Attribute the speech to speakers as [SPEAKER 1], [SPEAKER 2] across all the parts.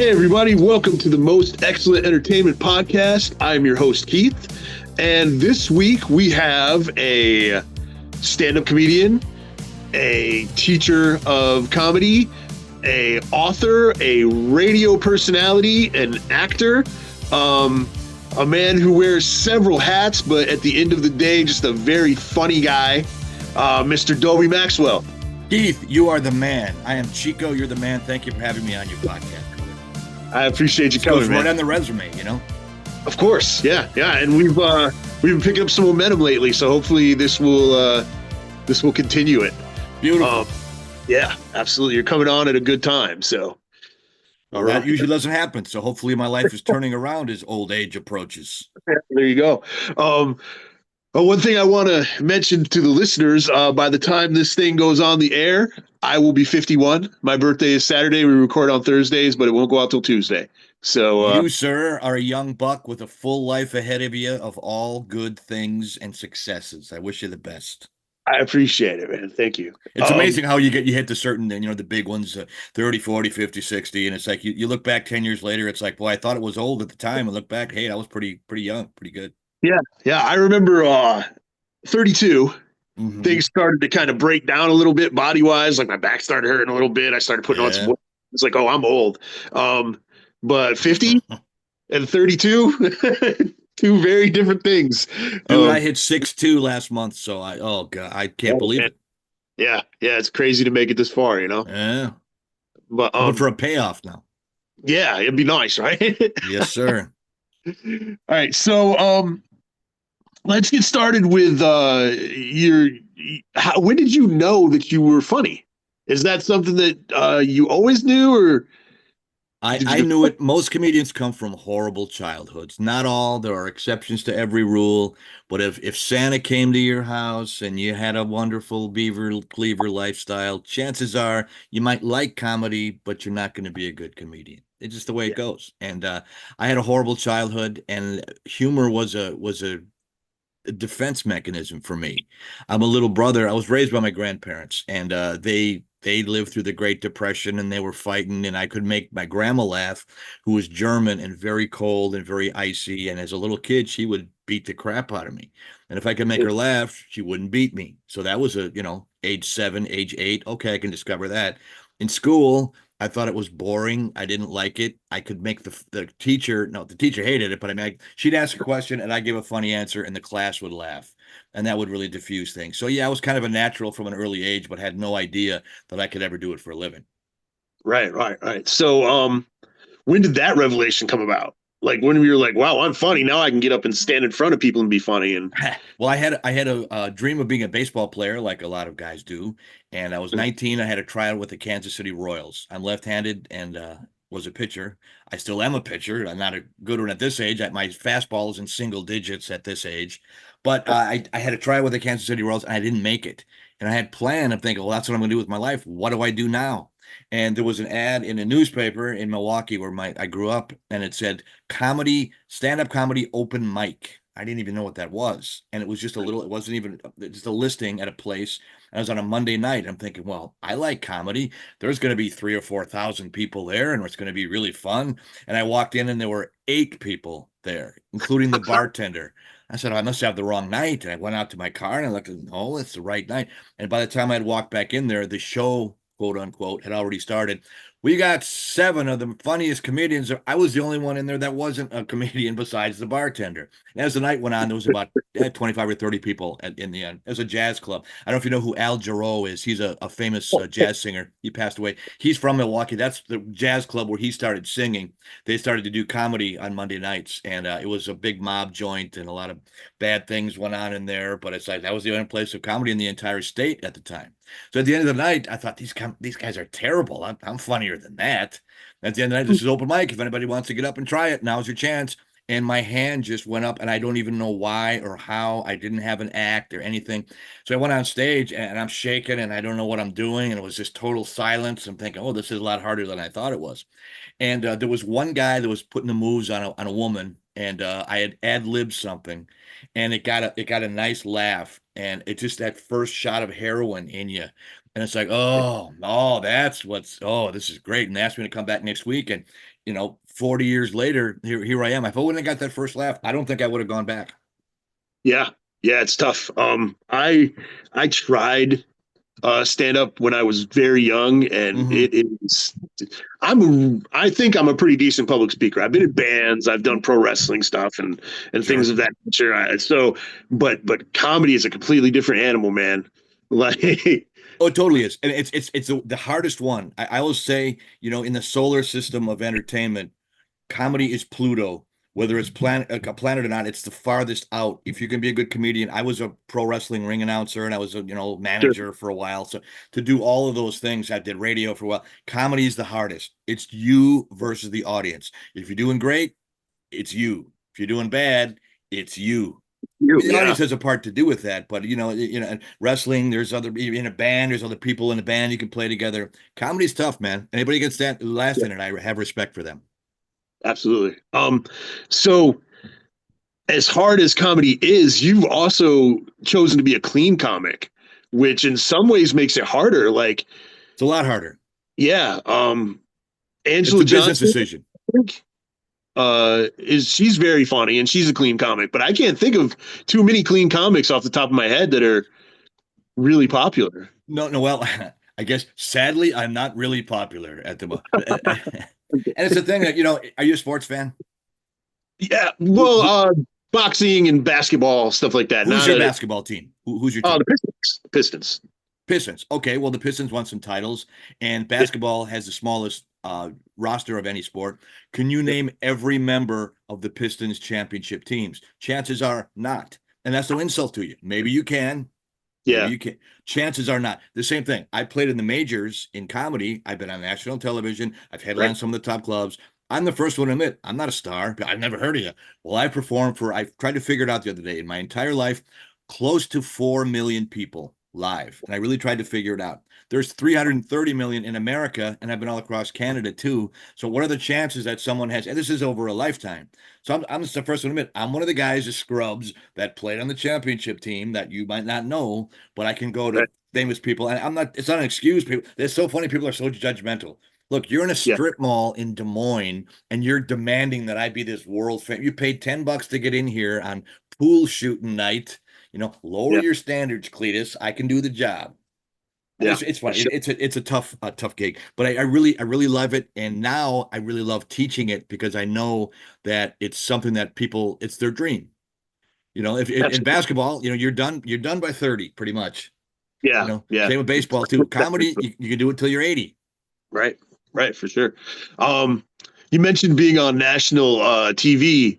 [SPEAKER 1] Hey, everybody, welcome to the Most Excellent Entertainment Podcast. I'm your host, Keith, and this week we have a stand-up comedian, a teacher of comedy, a author, a radio personality, an actor, a man who wears several hats, but at the end of the day, just a very funny guy, Mr. Dobie Maxwell.
[SPEAKER 2] Keith, you are the man. I am Chico. You're the man. Thank you for having me on your podcast.
[SPEAKER 1] I appreciate you coming, man.
[SPEAKER 2] Right on the resume, you know.
[SPEAKER 1] Of course, yeah, and we've been picking up some momentum lately, so hopefully this will continue it.
[SPEAKER 2] Beautiful.
[SPEAKER 1] Yeah, absolutely. You're coming on at a good time, so.
[SPEAKER 2] Well, that usually doesn't happen. So hopefully my life is turning around as old age approaches.
[SPEAKER 1] There you go. One thing I want to mention to the listeners, by the time this thing goes on the air, I will be 51. My birthday is Saturday. We record on Thursdays, but it won't go out till Tuesday. So
[SPEAKER 2] you, sir, are a young buck with a full life ahead of you of all good things and successes. I wish you the best.
[SPEAKER 1] I appreciate it, man. Thank you.
[SPEAKER 2] It's amazing how you hit the certain, the big ones, 30, 40, 50, 60. And it's like you look back 10 years later, it's like, boy, I thought it was old at the time. And look back, hey, I was pretty young, pretty good.
[SPEAKER 1] Yeah. I remember 32. Mm-hmm. Things started to kind of break down a little bit body-wise. Like my back started hurting a little bit. I started putting on some weight. It's like, oh, I'm old. But 50 and 32, two very different things.
[SPEAKER 2] Dude, I hit 6'2" last month, so I can't believe it.
[SPEAKER 1] Yeah, it's crazy to make it this far, you know.
[SPEAKER 2] Yeah,
[SPEAKER 1] but
[SPEAKER 2] for a payoff now.
[SPEAKER 1] Yeah, it'd be nice, right?
[SPEAKER 2] Yes, sir.
[SPEAKER 1] All right, so let's get started with when did you know that you were funny? Is that something that you always knew, or?
[SPEAKER 2] I knew it. Most comedians come from horrible childhoods. Not all. There are exceptions to every rule. But if Santa came to your house and you had a wonderful beaver cleaver lifestyle, chances are you might like comedy, but you're not going to be a good comedian. It's just the way it goes. And I had a horrible childhood, and humor was a defense mechanism for me. I'm a little brother. I was raised by my grandparents, and they lived through the Great Depression, and they were fighting, and I could make my grandma laugh, who was German and very cold and very icy. And as a little kid, she would beat the crap out of me. And if I could make her laugh, she wouldn't beat me. So that was age 7, age 8. Okay, I can discover that. In school, I thought it was boring. I didn't like it. I could make the teacher hated it, but she'd ask a question and I'd give a funny answer and the class would laugh. And that would really diffuse things. So yeah, I was kind of a natural from an early age, but had no idea that I could ever do it for a living.
[SPEAKER 1] Right. So when did that revelation come about? Like when we were like, wow, I'm funny. Now I can get up and stand in front of people and be funny. And
[SPEAKER 2] well, I had a dream of being a baseball player, like a lot of guys do. And I was 19. I had a tryout with the Kansas City Royals. I'm left-handed and was a pitcher. I still am a pitcher. I'm not a good one at this age. My fastball is in single digits at this age. But I had a tryout with the Kansas City Royals, and I didn't make it. And I had planned. I'm thinking, well, that's what I'm going to do with my life. What do I do now? And there was an ad in a newspaper in Milwaukee where I grew up, and it said stand-up comedy open mic. I didn't even know what that was. And it was just it wasn't even just a listing at a place. And I was on a Monday night. I'm thinking, well, I like comedy. There's going to be 3,000 or 4,000 people there, and it's going to be really fun. And I walked in, and there were 8 people there, including the bartender. I said, I must have the wrong night. And I went out to my car, and I looked, oh, it's the right night. And by the time I'd walked back in there, the show, quote unquote, had already started. We got 7 of the funniest comedians. I was the only one in there that wasn't a comedian besides the bartender. And as the night went on, there was about 25 or 30 people in the end. It was a jazz club. I don't know if you know who Al Jarreau is. He's a famous jazz singer. He passed away. He's from Milwaukee. That's the jazz club where he started singing. They started to do comedy on Monday nights, and it was a big mob joint, and a lot of bad things went on in there. But it's like that was the only place of comedy in the entire state at the time. So at the end of the night, I thought these guys are terrible. I'm funnier than that. At the end of the night, this is open mic. If anybody wants to get up and try it, now's your chance. And my hand just went up, and I don't even know why or how. I didn't have an act or anything. So I went on stage, and I'm shaking, and I don't know what I'm doing. And it was just total silence. I'm thinking, oh, this is a lot harder than I thought it was. And there was one guy that was putting the moves on a woman, and I had ad-libbed something, and it got a nice laugh. And it just that first shot of heroin in you, And it's like, oh, that's this is great. And they asked me to come back next week. And, 40 years later, here I am. If I wouldn't have got that first laugh, I don't think I would have gone back.
[SPEAKER 1] Yeah, yeah, it's tough. I tried stand up when I was very young, and
[SPEAKER 2] Hmm.
[SPEAKER 1] it is. I think I'm a pretty decent public speaker. I've been in bands, I've done pro wrestling stuff, and things
[SPEAKER 2] Sure.
[SPEAKER 1] of that nature. But comedy is a completely different animal, man. Like,
[SPEAKER 2] Oh, it totally is. And it's the hardest one. I always say, in the solar system of entertainment, comedy is Pluto. Whether it's a planet or not, it's the farthest out. If you can be a good comedian, I was a pro wrestling ring announcer and I was a
[SPEAKER 1] sure,
[SPEAKER 2] manager for a while. So to do all of those things, I did radio for a while. Comedy is the hardest. It's you versus the audience. If you're doing great, it's you. If you're doing bad, it's you. I
[SPEAKER 1] you,
[SPEAKER 2] mean, the
[SPEAKER 1] yeah,
[SPEAKER 2] audience has a part to do with that, but in wrestling, there's other in a band, there's other people in the band you can play together. Comedy's tough, man. Anybody gets that last
[SPEAKER 1] yeah,
[SPEAKER 2] in it, I have respect for them.
[SPEAKER 1] absolutely. So as hard as comedy is, you've also chosen to be a clean comic, which in some ways makes it harder. Like,
[SPEAKER 2] It's a lot harder.
[SPEAKER 1] yeah,
[SPEAKER 2] It's
[SPEAKER 1] Angela
[SPEAKER 2] a business
[SPEAKER 1] Johnson,
[SPEAKER 2] decision.
[SPEAKER 1] I think, is she's very funny and she's a clean comic, but I can't think of too many clean comics off the top of my head that are really popular.
[SPEAKER 2] No, no, well, I guess sadly, I'm not really popular at the moment. And it's the thing that, are you a sports fan?
[SPEAKER 1] Yeah,
[SPEAKER 2] Who,
[SPEAKER 1] well,
[SPEAKER 2] who,
[SPEAKER 1] boxing and basketball stuff like that.
[SPEAKER 2] who's
[SPEAKER 1] Not
[SPEAKER 2] your
[SPEAKER 1] a
[SPEAKER 2] basketball team? Who's your
[SPEAKER 1] Oh,
[SPEAKER 2] team?
[SPEAKER 1] the Pistons. The Pistons.
[SPEAKER 2] Pistons. Okay, well, the Pistons won some titles, and
[SPEAKER 1] Yeah,
[SPEAKER 2] basketball has the smallest roster of any sport. Can you
[SPEAKER 1] yeah,
[SPEAKER 2] name every member of the Pistons championship teams? Chances are not. And that's no insult to you. Maybe you can. Maybe
[SPEAKER 1] yeah,
[SPEAKER 2] you can. Chances are not. The same thing. I played in the majors in comedy. I've been on national television. I've
[SPEAKER 1] right.
[SPEAKER 2] headlined some of the top clubs. I'm the first one to admit I'm not a star. I've never heard of you. Well, I tried to figure it out the other day. In my entire life, close to 4 million people live. And I really tried to figure it out. There's 330 million in America, and I've been all across Canada too. So what are the chances that someone has, and this is over a lifetime. So I'm just the first one to admit I'm one of the guys, the scrubs, that played on the championship team that you might not know, but I can go to
[SPEAKER 1] Right.
[SPEAKER 2] famous people, and it's not an excuse. People, it's so funny. People are so judgmental. Look, you're in a
[SPEAKER 1] Yeah,
[SPEAKER 2] strip mall in Des Moines, and you're demanding that I be this world famous. You paid $10 to get in here on pool shooting night. Lower
[SPEAKER 1] yeah,
[SPEAKER 2] your standards, Cletus. I can do the job. And
[SPEAKER 1] yeah,
[SPEAKER 2] it's
[SPEAKER 1] for
[SPEAKER 2] funny.
[SPEAKER 1] sure.
[SPEAKER 2] It's a tough gig, but I really love it, and now I really love teaching it because I know that it's something that people it's their dream. If in
[SPEAKER 1] Absolutely.
[SPEAKER 2] basketball, you're done by 30, pretty much.
[SPEAKER 1] Yeah, yeah.
[SPEAKER 2] Same with baseball too. Comedy, you can do it till you're 80.
[SPEAKER 1] Right, right, for sure. Um, you mentioned being on national TV.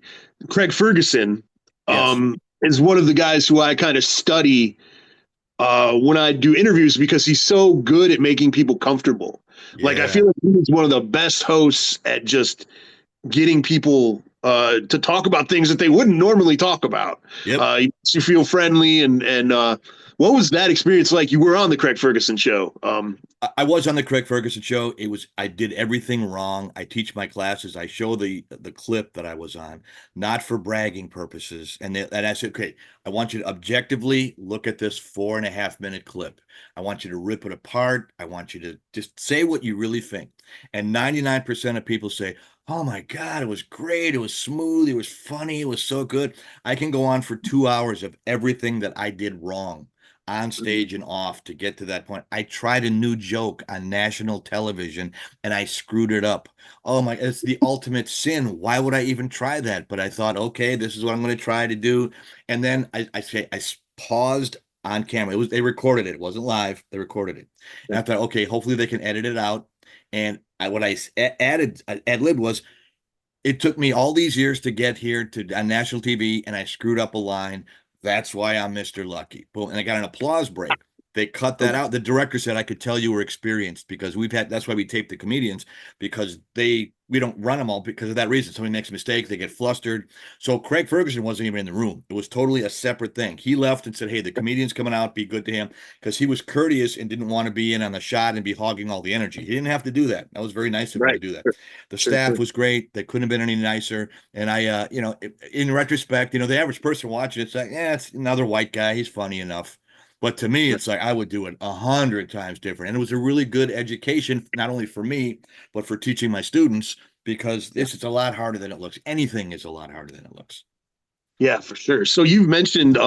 [SPEAKER 1] Craig Ferguson
[SPEAKER 2] Yes.
[SPEAKER 1] is one of the guys who I kind of study when I do interviews because he's so good at making people comfortable. Like I
[SPEAKER 2] Yeah.
[SPEAKER 1] feel like he's one of the best hosts at just getting people to talk about things that they wouldn't normally talk about.
[SPEAKER 2] Yep.
[SPEAKER 1] You feel friendly and what was that experience like? You were on the Craig Ferguson show.
[SPEAKER 2] I was on the Craig Ferguson show. I did everything wrong. I teach my classes. I show the clip that I was on, not for bragging purposes. And I said, okay, I want you to objectively look at this 4.5 minute clip. I want you to rip it apart. I want you to just say what you really think. And 99% of people say, oh my God, it was great. It was smooth. It was funny. It was so good. I can go on for 2 hours of everything that I did wrong on stage and off to get to that point. I tried a new joke on national television and I screwed it up. Oh my, it's the ultimate sin. Why would I even try that? But I thought, okay, this is what I'm going to try to do. And then I paused on camera. They recorded it. It wasn't live. They recorded it. And I thought, okay, hopefully they can edit it out. And what I added, ad lib was it took me all these years to get here to on national TV, and I screwed up a line. That's why I'm Mr. Lucky. Boom. And I got an applause break. They cut that out. The director said I could tell you were experienced because that's why we tape the comedians because we don't run them all because of that reason. Somebody makes a mistake, they get flustered. So Craig Ferguson wasn't even in the room. It was totally a separate thing. He left and said, hey, the comedian's coming out, be good to him because he was courteous and didn't want to be in on the shot and be hogging all the energy. He didn't have to do that. That was very nice of him to
[SPEAKER 1] Right.
[SPEAKER 2] do that.
[SPEAKER 1] Sure,
[SPEAKER 2] The
[SPEAKER 1] sure,
[SPEAKER 2] staff
[SPEAKER 1] sure.
[SPEAKER 2] was great. They couldn't have been any nicer. And in retrospect, the average person watching it's like, yeah, it's another white guy. He's funny enough. But to me, it's like I would do it 100 times different. And it was a really good education, not only for me, but for teaching my students, because this is a lot harder than it looks. Anything is a lot harder than it looks.
[SPEAKER 1] Yeah, for sure. So you've mentioned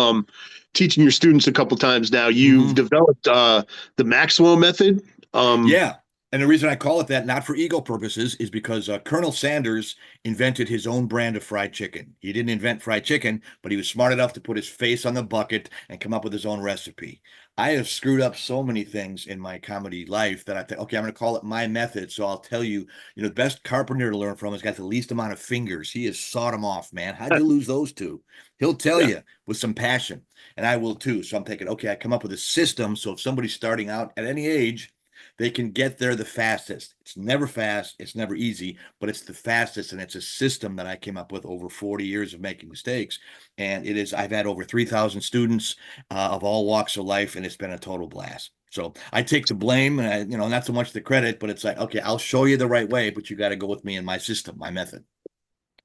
[SPEAKER 1] teaching your students a couple times now. You've
[SPEAKER 2] Mhm.
[SPEAKER 1] developed the Maxwell method. Um,
[SPEAKER 2] Yeah. And the reason I call it that, not for ego purposes, is because Colonel Sanders invented his own brand of fried chicken. He didn't invent fried chicken, but he was smart enough to put his face on the bucket and come up with his own recipe. I have screwed up so many things in my comedy life that I think, okay, I'm going to call it my method. So I'll tell you, the best carpenter to learn from has got the least amount of fingers. He has sawed them off, man. How'd you lose those two? He'll tell
[SPEAKER 1] yeah,
[SPEAKER 2] you with some passion, and I will too. So I'm thinking, okay, I come up with a system. So if somebody's starting out at any age, they can get there the fastest. It's never fast, it's never easy, but it's the fastest. And it's a system that I came up with over 40 years of making mistakes. And I've had over 3,000 students of all walks of life, and it's been a total blast. So I take the blame, and not so much the credit, but it's like, okay, I'll show you the right way, but you got to go with me in my system, my method.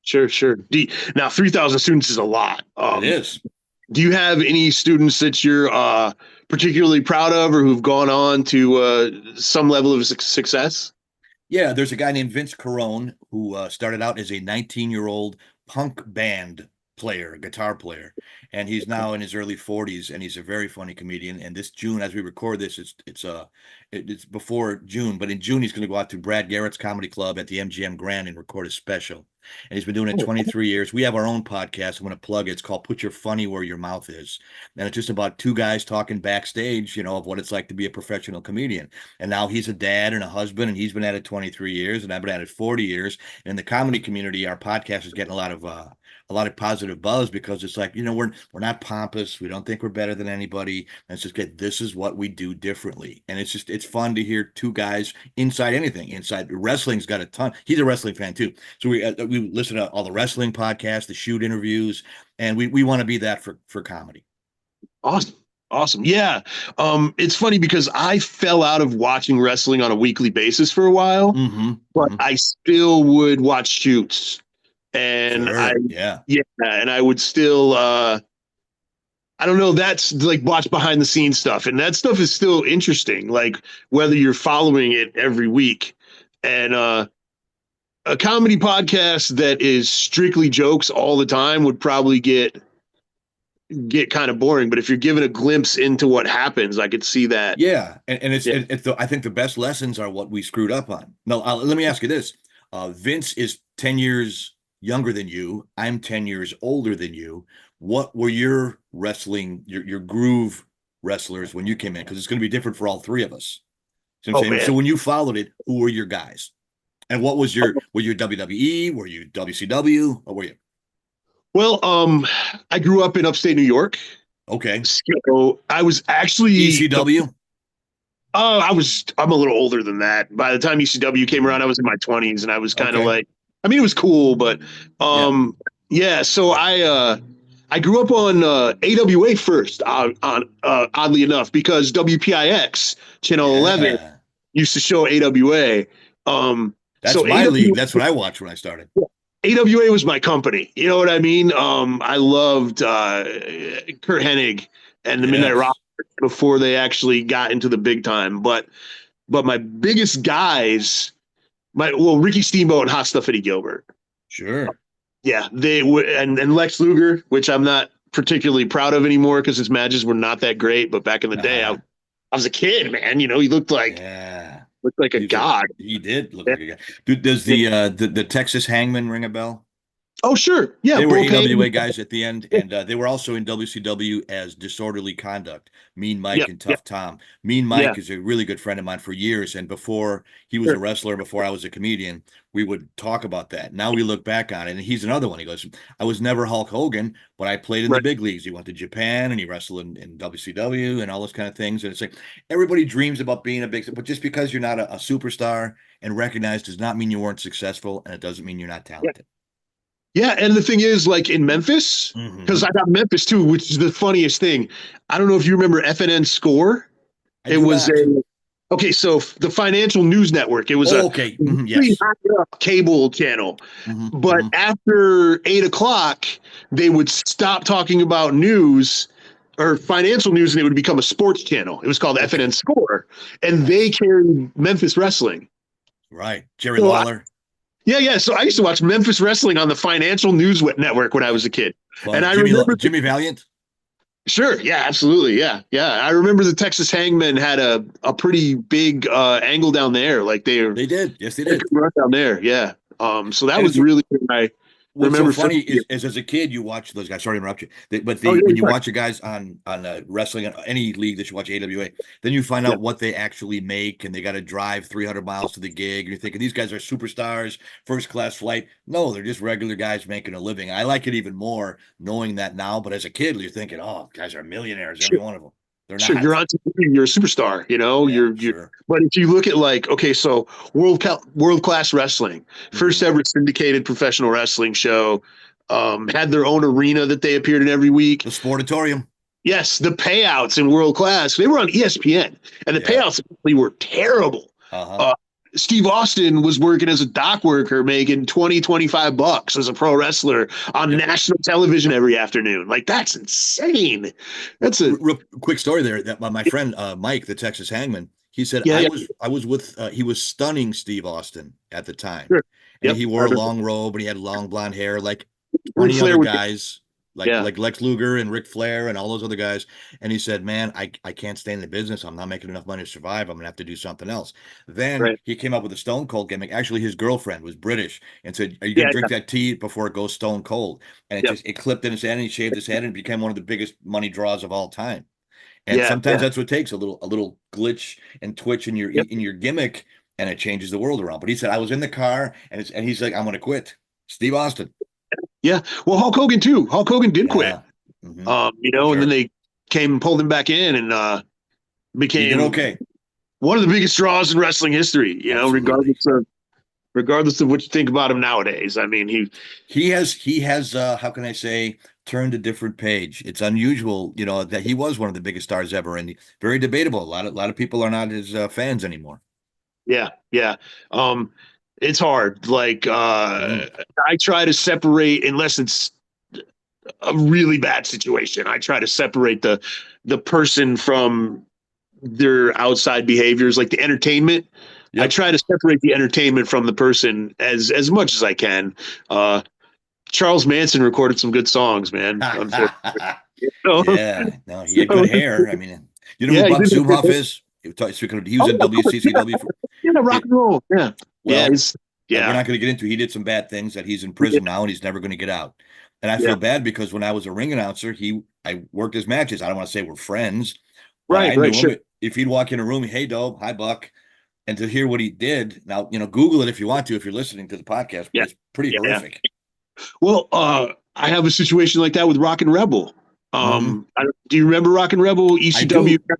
[SPEAKER 1] sure, sure. Now, 3,000 students is a lot.
[SPEAKER 2] It is.
[SPEAKER 1] Do you have any students that you're particularly proud of or who've gone on to some level of success?
[SPEAKER 2] Yeah, there's a guy named Vince Carone who started out as a 19-year-old punk band player, guitar player, and he's now in his early 40s, and he's a very funny comedian. And this June, as we record this, it's before June, but in June he's going to go out to Brad Garrett's Comedy Club at the MGM Grand and record a special. And he's been doing it
[SPEAKER 1] Oh,
[SPEAKER 2] 23 years. We have our own podcast. I'm going to plug it. It's called Put Your Funny Where Your Mouth Is. And it's just about two guys talking backstage, of what it's like to be a professional comedian. And now he's a dad and a husband, and he's been at it 23 years, and I've been at it 40 years. And in the comedy community, our podcast is getting a lot of positive buzz, because it's like, we're not pompous. We don't think we're better than anybody. And it's just this is what we do differently. And it's fun to hear two guys inside anything. Inside wrestling's got a ton. He's a wrestling fan too. So we listen to all the wrestling podcasts, the shoot interviews, and we want to be that for comedy.
[SPEAKER 1] awesome. Awesome. Yeah. It's funny because I fell out of watching wrestling on a weekly basis for a while, but I still would watch shoots. And
[SPEAKER 2] Sure. Yeah.
[SPEAKER 1] and I would still I don't know, that's like watch behind the scenes stuff. And that stuff is still interesting, like whether you're following it every week. And a comedy podcast that is strictly jokes all the time would probably get kind of boring. But if you're given a glimpse into what happens, I could see that.
[SPEAKER 2] Yeah, and
[SPEAKER 1] Yeah.
[SPEAKER 2] I think the best lessons are what we screwed up on. No, let me ask you this: Vince is 10 years younger than you. I'm 10 years older than you. What were your wrestling, your groove wrestlers when you came in? Because it's going to be different for all three of us. So I'm
[SPEAKER 1] Oh
[SPEAKER 2] saying,
[SPEAKER 1] man.
[SPEAKER 2] so when you followed it, who were your guys? And what was were you WWE? Were you WCW? Or were you?
[SPEAKER 1] Well, I grew up in upstate New York.
[SPEAKER 2] Okay.
[SPEAKER 1] So I was actually
[SPEAKER 2] ECW?
[SPEAKER 1] I'm a little older than that. By the time ECW came around, I was in my 20s, and I was kind of
[SPEAKER 2] Okay.
[SPEAKER 1] like, I mean, it was cool, but yeah. So I grew up on AWA first, oddly enough, because WPIX Channel 11
[SPEAKER 2] Yeah.
[SPEAKER 1] used to show AWA.
[SPEAKER 2] That's
[SPEAKER 1] So
[SPEAKER 2] my league. That's what I watched when I started.
[SPEAKER 1] AWA was my company. You know what I mean? I loved Kurt Hennig and the Midnight
[SPEAKER 2] Yes.
[SPEAKER 1] Rock before they actually got into the big time. But my biggest guys, Ricky Steamboat and Hot Stuff Eddie Gilbert.
[SPEAKER 2] Sure.
[SPEAKER 1] Yeah, they would, and Lex Luger, which I'm not particularly proud of anymore because his matches were not that great. But back in the day, I was a kid, man. He looked like a god.
[SPEAKER 2] He did look like a guy. Dude, does the Texas Hangman ring a bell?
[SPEAKER 1] Oh, sure. Yeah,
[SPEAKER 2] They were
[SPEAKER 1] Bullpen.
[SPEAKER 2] AWA guys at the end, and they were also in WCW as Disorderly Conduct, Mean Mike
[SPEAKER 1] Yeah,
[SPEAKER 2] and
[SPEAKER 1] yeah,
[SPEAKER 2] Tough Tom. Mean
[SPEAKER 1] yeah.
[SPEAKER 2] Mike is a really good friend of mine for years, and before he was a
[SPEAKER 1] Sure.
[SPEAKER 2] wrestler, before I was a comedian, we would talk about that. Now we look back on it, and he's another one. He goes, I was never Hulk Hogan, but I played in the
[SPEAKER 1] Right.
[SPEAKER 2] big leagues. He went to Japan, and he wrestled in WCW and all those kind of things. And it's like everybody dreams about being a big, but just because you're not a superstar and recognized does not mean you weren't successful, and it doesn't mean you're not talented.
[SPEAKER 1] Yeah, and the thing is, like in Memphis, because I got Memphis too, which is the funniest thing. I don't know if you remember FNN Score.
[SPEAKER 2] I
[SPEAKER 1] It
[SPEAKER 2] do
[SPEAKER 1] was
[SPEAKER 2] not.
[SPEAKER 1] okay. So the Financial News Network. It was
[SPEAKER 2] Okay.
[SPEAKER 1] pretty
[SPEAKER 2] Yes.
[SPEAKER 1] high up cable channel. But
[SPEAKER 2] Mhm.
[SPEAKER 1] after 8 o'clock, they would stop talking about news or financial news, and it would become a sports channel. It was called
[SPEAKER 2] Okay.
[SPEAKER 1] FNN Score, and they
[SPEAKER 2] Nice.
[SPEAKER 1] carried Memphis wrestling.
[SPEAKER 2] Right. Jerry
[SPEAKER 1] So
[SPEAKER 2] Lawler.
[SPEAKER 1] yeah. So I used to watch Memphis wrestling on the Financial News Network when I was a kid, and
[SPEAKER 2] Funny.
[SPEAKER 1] I remember.
[SPEAKER 2] Jimmy Valiant.
[SPEAKER 1] Sure, yeah, absolutely, yeah, yeah. I remember the Texas Hangman had a pretty big angle down there, like
[SPEAKER 2] They did. Yes, they
[SPEAKER 1] they
[SPEAKER 2] did.
[SPEAKER 1] could run down there, yeah. So that
[SPEAKER 2] And
[SPEAKER 1] was
[SPEAKER 2] it's
[SPEAKER 1] really good. I
[SPEAKER 2] what's so
[SPEAKER 1] remember for
[SPEAKER 2] funny is as a kid you watch those guys. Sorry to interrupt you, but
[SPEAKER 1] oh yeah,
[SPEAKER 2] when you watch the guys on wrestling any league that you watch AWA, then you find
[SPEAKER 1] yeah,
[SPEAKER 2] out what they actually make, and they got to drive 300 miles to the gig. And you're thinking these guys are superstars, first class flight. No, they're just regular guys making a living. I like it even more knowing that now. But as a kid, you're thinking, oh, guys are millionaires, every
[SPEAKER 1] sure,
[SPEAKER 2] one of them. They're
[SPEAKER 1] sure. You're
[SPEAKER 2] not.
[SPEAKER 1] on TV, you're a superstar, you know.
[SPEAKER 2] Yeah,
[SPEAKER 1] You're.
[SPEAKER 2] sure.
[SPEAKER 1] But if you look at like okay, so world class wrestling, first
[SPEAKER 2] Mhm.
[SPEAKER 1] ever syndicated professional wrestling show, had their own arena that they appeared in every week.
[SPEAKER 2] The Sportatorium.
[SPEAKER 1] Yes, the payouts in world class, they were on ESPN, and the
[SPEAKER 2] Yeah.
[SPEAKER 1] payouts were terrible.
[SPEAKER 2] Uh-huh.
[SPEAKER 1] Steve Austin was working as a dock worker, making 20, 25 bucks as a pro wrestler on
[SPEAKER 2] Yep.
[SPEAKER 1] national television every afternoon. Like, that's insane. That's a,
[SPEAKER 2] Real quick story there that my friend Mike, the Texas Hangman, he said
[SPEAKER 1] yeah, yeah,
[SPEAKER 2] I was with he was stunning Steve Austin at the time,
[SPEAKER 1] sure.
[SPEAKER 2] and
[SPEAKER 1] Yep.
[SPEAKER 2] he
[SPEAKER 1] I
[SPEAKER 2] wore a
[SPEAKER 1] remember.
[SPEAKER 2] long robe and he had long blonde hair like
[SPEAKER 1] Ric
[SPEAKER 2] 20
[SPEAKER 1] Flair
[SPEAKER 2] other
[SPEAKER 1] was,
[SPEAKER 2] guys
[SPEAKER 1] yeah,
[SPEAKER 2] like Lex Luger and Ric Flair and all those other guys. And he said, "Man, I can't stay in the business. I'm not making enough money to survive. I'm gonna have to do something else." Then
[SPEAKER 1] right.
[SPEAKER 2] he came up with a Stone Cold gimmick. Actually, his girlfriend was British and said, "Are you
[SPEAKER 1] Yeah,
[SPEAKER 2] gonna
[SPEAKER 1] yeah,
[SPEAKER 2] drink that tea before it goes stone cold?" And
[SPEAKER 1] yep,
[SPEAKER 2] it clipped in his head and he shaved his head and became one of the biggest money draws of all time. And
[SPEAKER 1] yeah,
[SPEAKER 2] sometimes
[SPEAKER 1] yeah,
[SPEAKER 2] that's what it takes a little glitch and twitch
[SPEAKER 1] yep,
[SPEAKER 2] in your gimmick, and it changes the world around. But he said I was in the car and he's like, I'm gonna quit. Steve Austin.
[SPEAKER 1] yeah. Well, Hulk Hogan, too. Hulk Hogan did quit,
[SPEAKER 2] Yeah. Hmm.
[SPEAKER 1] and then
[SPEAKER 2] Sure.
[SPEAKER 1] they came and pulled him back in and
[SPEAKER 2] He did
[SPEAKER 1] became
[SPEAKER 2] okay.
[SPEAKER 1] one of the biggest draws in wrestling history,
[SPEAKER 2] Absolutely.
[SPEAKER 1] regardless of what you think about him nowadays. I mean,
[SPEAKER 2] He has how can I say turned a different page. It's unusual, that he was one of the biggest stars ever and very debatable. A lot of people are not his fans anymore.
[SPEAKER 1] yeah, yeah. Um, it's hard. Like,
[SPEAKER 2] Mm,
[SPEAKER 1] I try to separate unless it's a really bad situation. I try to separate the person from their outside behaviors, like the entertainment. I
[SPEAKER 2] yep.
[SPEAKER 1] try to separate the entertainment from the person as much as I can. Uh, Charles Manson recorded some good songs, man. Unfortunately, so,
[SPEAKER 2] Yeah, no, he had good hair. I mean, you know who
[SPEAKER 1] yeah, he
[SPEAKER 2] Buck
[SPEAKER 1] did.
[SPEAKER 2] Zumhoff is? He was
[SPEAKER 1] Oh,
[SPEAKER 2] in
[SPEAKER 1] of course, yeah,
[SPEAKER 2] WCCW for
[SPEAKER 1] yeah, rock
[SPEAKER 2] it.
[SPEAKER 1] and roll, yeah, yeah,
[SPEAKER 2] Well, we're
[SPEAKER 1] yeah,
[SPEAKER 2] not going to get into. He did some bad things that he's in
[SPEAKER 1] yeah,
[SPEAKER 2] prison now, and he's never going to get out. And I
[SPEAKER 1] yeah.
[SPEAKER 2] feel bad because when I was a ring announcer, I worked his matches. I don't want to say we're friends, but
[SPEAKER 1] Right,
[SPEAKER 2] I
[SPEAKER 1] right,
[SPEAKER 2] knew
[SPEAKER 1] sure,
[SPEAKER 2] him. If he'd walk in a room, hey, Dope, hi, Buck, and to hear what he did. Now, Google it if you want to, if you're listening to the podcast, but
[SPEAKER 1] yeah,
[SPEAKER 2] it's pretty
[SPEAKER 1] yeah, yeah.
[SPEAKER 2] horrific.
[SPEAKER 1] Well, I have a situation like that with Rock and Rebel.
[SPEAKER 2] Hmm.
[SPEAKER 1] Do you remember Rock and Rebel,
[SPEAKER 2] I
[SPEAKER 1] ECW?
[SPEAKER 2] do.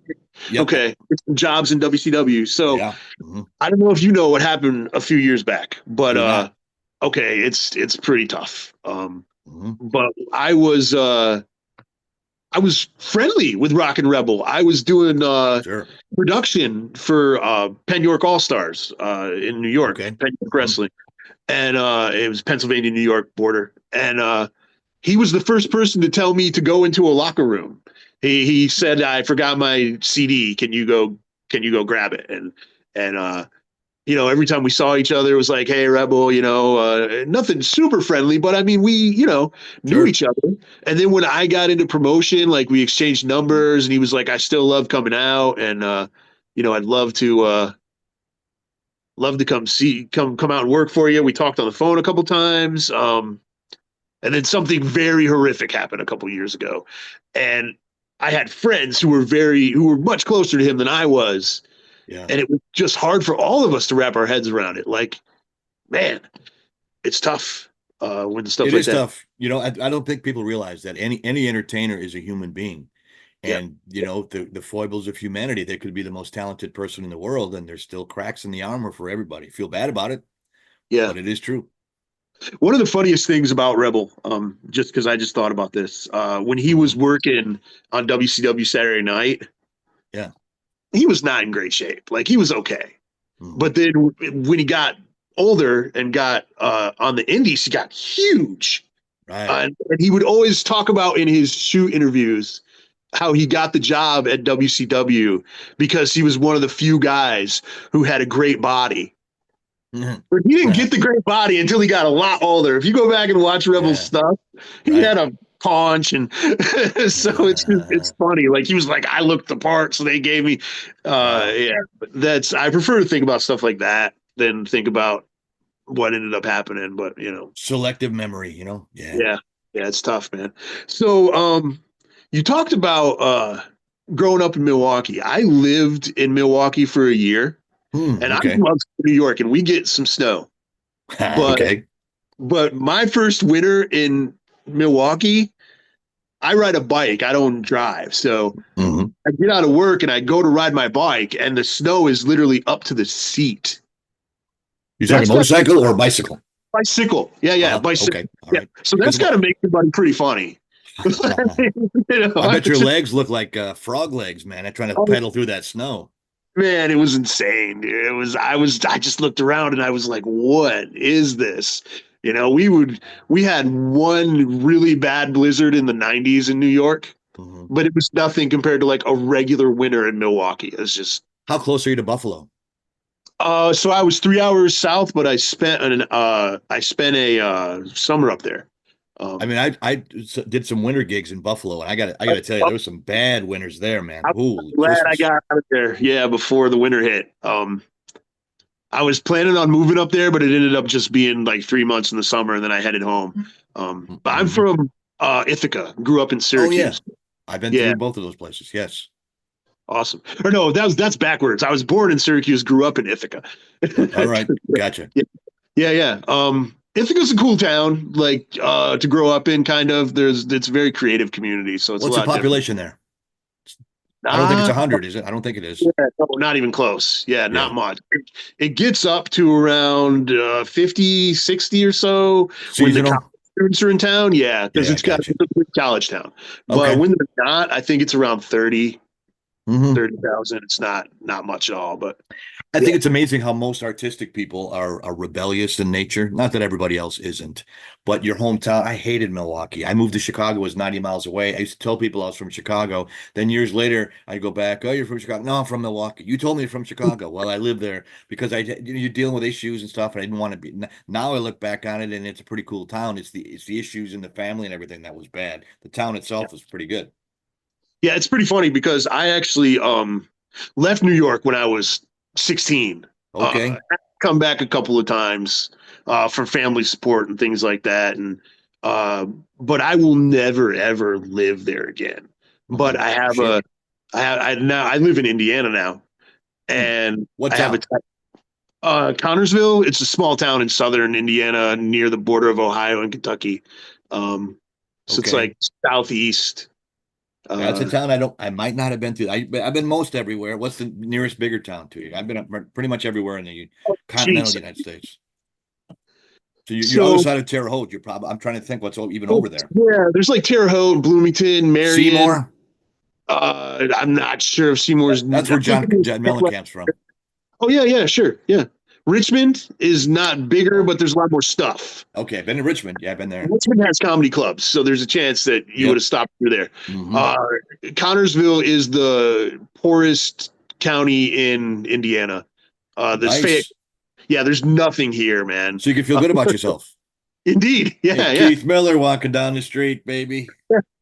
[SPEAKER 2] Yep.
[SPEAKER 1] Okay, jobs in WCW. So
[SPEAKER 2] Yeah. Hmm.
[SPEAKER 1] I don't know if you know what happened a few years back, but
[SPEAKER 2] Do not.
[SPEAKER 1] okay, it's pretty tough.
[SPEAKER 2] Hmm.
[SPEAKER 1] But I was friendly with Rock and Rebel. I was doing
[SPEAKER 2] Sure.
[SPEAKER 1] production for Penn York All Stars in New York,
[SPEAKER 2] Okay.
[SPEAKER 1] Penn York
[SPEAKER 2] Hmm.
[SPEAKER 1] Wrestling, and it was Pennsylvania New York border, and he was the first person to tell me to go into a locker room. He said, I forgot my CD. Can you go grab it? And every time we saw each other, it was like, hey, Rebel, nothing super friendly, but I mean, we, knew
[SPEAKER 2] Sure.
[SPEAKER 1] each other. And then when I got into promotion, like we exchanged numbers and he was like, I still love coming out. And, I'd love to come out and work for you. We talked on the phone a couple times. And then something very horrific happened a couple years ago. And I had friends who were much closer to him than I was.
[SPEAKER 2] Yeah.
[SPEAKER 1] And it was just hard for all of us to wrap our heads around it. Like, man, it's tough when stuff
[SPEAKER 2] It
[SPEAKER 1] like
[SPEAKER 2] is
[SPEAKER 1] that.
[SPEAKER 2] tough. I don't think people realize that any entertainer is a human being.
[SPEAKER 1] Yeah,
[SPEAKER 2] And the foibles of humanity, they could be the most talented person in the world, and there's still cracks in the armor for everybody. Feel bad about it,
[SPEAKER 1] yeah.
[SPEAKER 2] but it is true.
[SPEAKER 1] One of the funniest things about Rebel, just because I just thought about this, when he was
[SPEAKER 2] Hmm.
[SPEAKER 1] working on WCW Saturday Night,
[SPEAKER 2] Yeah.
[SPEAKER 1] he was not in great shape. Like he was okay,
[SPEAKER 2] Hmm.
[SPEAKER 1] but then when he got older and got on the Indies, he got huge.
[SPEAKER 2] Right.
[SPEAKER 1] And he would always talk about in his shoot interviews. how he got the job at WCW because he was one of the few guys who had a great body. But he didn't get the great body until he got a lot older. If you go back and watch Rebel's stuff, he had a paunch, and so it's funny. Like he was like, I looked the part, so they gave me. That's I prefer to think about stuff like that than think about what ended up happening. But
[SPEAKER 2] selective memory.
[SPEAKER 1] Yeah, it's tough, man. So, you talked about growing up in Milwaukee. I lived in Milwaukee for a year. And I'm from New York, and we get some snow. But my first winter in Milwaukee, I ride a bike. I don't drive. So I get out of work and I go to ride my bike, and the snow is literally up to the seat.
[SPEAKER 2] You're talking motorcycle or bicycle?
[SPEAKER 1] Bicycle. Yeah, bicycle. Okay. Yeah. Right. So that's got to make somebody pretty funny.
[SPEAKER 2] I bet your legs look like frog legs, man. I'm trying to pedal through that snow.
[SPEAKER 1] Man, it was insane. I just looked around and I was like, what is this? We had one really bad blizzard in the 90s in New York, but it was nothing compared to like a regular winter in Milwaukee. It's just.
[SPEAKER 2] How close are you to Buffalo?
[SPEAKER 1] So I was 3 hours south, but I spent a summer up there.
[SPEAKER 2] I did some winter gigs in Buffalo, and I got to tell you, there was some bad winters there, man.
[SPEAKER 1] I'm glad I got out of there. Yeah, before the winter hit. I was planning on moving up there, but it ended up just being like 3 months in the summer, and then I headed home. But I'm from Ithaca. Grew up in Syracuse.
[SPEAKER 2] Oh, yeah. I've been through both of those places. Yes.
[SPEAKER 1] Awesome. Or no, that's backwards. I was born in Syracuse, grew up in Ithaca.
[SPEAKER 2] All right, gotcha.
[SPEAKER 1] Yeah. Ithaca's a cool town, like to grow up in. Kind of. It's a very creative community. So it's
[SPEAKER 2] what's the population there? I don't think it's 100, is it? I don't think it is.
[SPEAKER 1] Yeah, no, not even close. Yeah, not much. It gets up to around 50, 60 or so when the college students are in town. Yeah, because it's got a college town. But when they're not, I think it's around 30,000. It's not much at all. But
[SPEAKER 2] I think it's amazing how most artistic people are rebellious in nature. Not that everybody else isn't, but your hometown. I hated Milwaukee. I moved to Chicago, it was 90 miles away. I used to tell people I was from Chicago. Then years later, I go back. Oh, you're from Chicago? No, I'm from Milwaukee. You told me you're from Chicago. Well, I live there because you're dealing with issues and stuff, and I didn't want to be. Now I look back on it, and it's a pretty cool town. It's the issues in the family and everything that was bad. The town itself was pretty good.
[SPEAKER 1] Yeah, it's pretty funny because I actually left New York when I was 16.
[SPEAKER 2] Okay.
[SPEAKER 1] Come back a couple of times for family support and things like that. And but I will never ever live there again. But I have I live in Indiana now. And
[SPEAKER 2] what town?
[SPEAKER 1] Connorsville. It's a small town in southern Indiana near the border of Ohio and Kentucky. So it's like southeast.
[SPEAKER 2] That's a town I might not have been to. I've been most everywhere. What's the nearest bigger town to you? I've been pretty much everywhere in the continental United States. So you're other side of Terre Haute. I'm trying to think what's even over there.
[SPEAKER 1] Yeah, there's like Terre Haute, Bloomington, Marion.
[SPEAKER 2] Seymour.
[SPEAKER 1] I'm not sure if Seymour's.
[SPEAKER 2] That's where John Mellencamp's from.
[SPEAKER 1] Oh yeah, sure, yeah. Richmond is not bigger, but there's a lot more stuff.
[SPEAKER 2] Okay, I've been to Richmond. Yeah, I've been there.
[SPEAKER 1] Richmond has comedy clubs, so there's a chance that you would have stopped through there. Connorsville is the poorest county in Indiana. Nice. There's nothing here, man.
[SPEAKER 2] So you can feel good about yourself.
[SPEAKER 1] Indeed,
[SPEAKER 2] Keith Miller walking down the street, baby.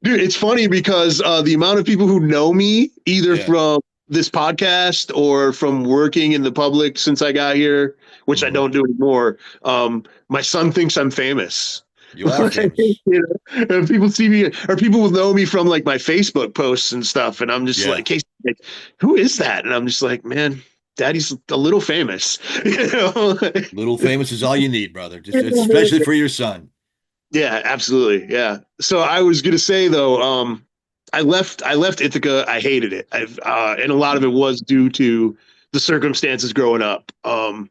[SPEAKER 1] Dude, it's funny because the amount of people who know me, either from this podcast or from working in the public since I got here, which I don't do anymore. My son thinks I'm famous.
[SPEAKER 2] You are famous.
[SPEAKER 1] And people see me, or people will know me from like my Facebook posts and stuff. And I'm just like, who is that? And I'm just like, man, Daddy's a little famous.
[SPEAKER 2] Little famous is all you need, brother. Especially for your son.
[SPEAKER 1] Yeah, absolutely. Yeah. So I was gonna say though, I left Ithaca. I hated it. And a lot of it was due to the circumstances growing up. And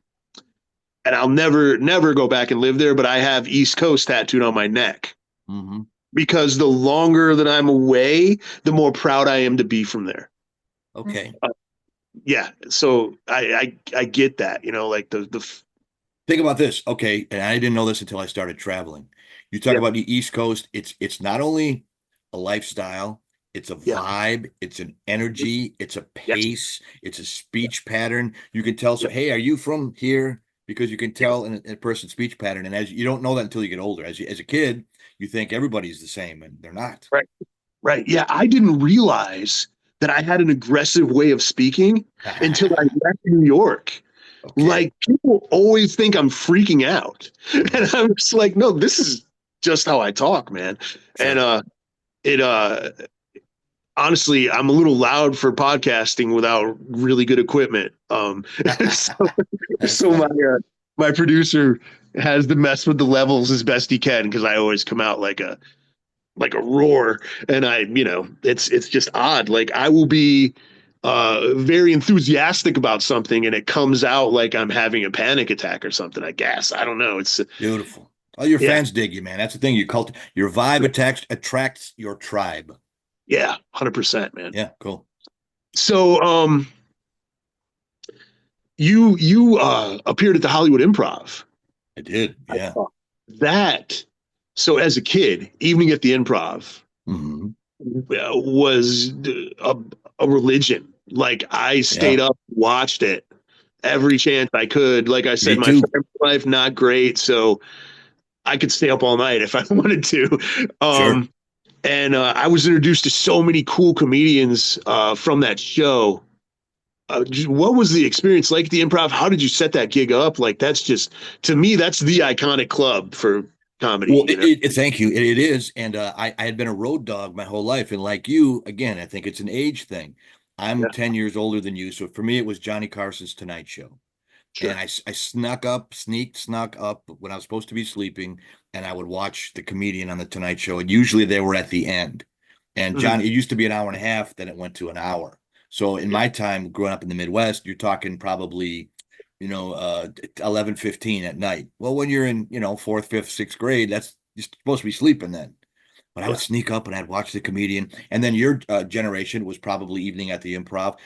[SPEAKER 1] I'll never go back and live there, but I have East Coast tattooed on my neck because the longer that I'm away, the more proud I am to be from there.
[SPEAKER 2] Okay.
[SPEAKER 1] So I get that, like the
[SPEAKER 2] think about this. Okay. And I didn't know this until I started traveling. You talk about the East Coast. It's not only a lifestyle, It's a
[SPEAKER 1] Yeah.
[SPEAKER 2] vibe, it's an energy, it's a
[SPEAKER 1] Yes.
[SPEAKER 2] pace, it's a speech pattern. You can tell, so,
[SPEAKER 1] Yeah.
[SPEAKER 2] hey, are you from here? Because you can tell in a person's speech pattern. And as you don't know that until you get older. As a kid, you think everybody's the same, and they're not.
[SPEAKER 1] Right. Right. Yeah. I didn't realize that I had an aggressive way of speaking until I left New York.
[SPEAKER 2] Okay.
[SPEAKER 1] Like people always think I'm freaking out. And
[SPEAKER 2] Mhm.
[SPEAKER 1] I'm just like, no, this is just how I talk, man. And
[SPEAKER 2] Sure.
[SPEAKER 1] it honestly, I'm a little loud for podcasting without really good equipment. So,
[SPEAKER 2] That's
[SPEAKER 1] so
[SPEAKER 2] funny.
[SPEAKER 1] my producer has to mess with the levels as best he can because I always come out like a roar, and it's just odd. Like I will be very enthusiastic about something, and it comes out like I'm having a panic attack or something. I guess I don't know. It's
[SPEAKER 2] Beautiful. All your
[SPEAKER 1] yeah,
[SPEAKER 2] fans dig you, man. That's the thing. Your vibe attracts your tribe.
[SPEAKER 1] yeah, 100%, man.
[SPEAKER 2] Yeah, cool.
[SPEAKER 1] So you appeared at the Hollywood Improv.
[SPEAKER 2] I did. Yeah.
[SPEAKER 1] That so as a kid, evening at the Improv
[SPEAKER 2] Hmm.
[SPEAKER 1] was a religion. Like I
[SPEAKER 2] Yeah.
[SPEAKER 1] stayed up, watched it every chance I could. Like I said,
[SPEAKER 2] Me
[SPEAKER 1] my
[SPEAKER 2] too.
[SPEAKER 1] family life not great, so I could stay up all night if I wanted to.
[SPEAKER 2] Sure.
[SPEAKER 1] And I was introduced to so many cool comedians from that show. What was the experience like at the Improv? How did you set that gig up? Like that's just to me, that's the iconic club for comedy.
[SPEAKER 2] Well,
[SPEAKER 1] You know?
[SPEAKER 2] thank you. It is. And I had been a road dog my whole life. And like you, again, I think it's an age thing. I'm
[SPEAKER 1] Yeah,
[SPEAKER 2] 10 years older than you. So for me, it was Johnny Carson's Tonight Show. And
[SPEAKER 1] sure.
[SPEAKER 2] I snuck up when I was supposed to be sleeping, and I would watch the comedian on the Tonight Show. And usually they were at the end. And
[SPEAKER 1] Mhm.
[SPEAKER 2] Johnny, it used to be an hour and a half, then it went to an hour. So in
[SPEAKER 1] Yeah,
[SPEAKER 2] my time growing up in the Midwest, you're talking probably, 11, 15 at night. Well, when you're in, fourth, fifth, sixth grade, that's you're supposed to be sleeping then. But I would
[SPEAKER 1] yeah.
[SPEAKER 2] sneak up and I'd watch the comedian. And then your generation was probably evening at the Improv.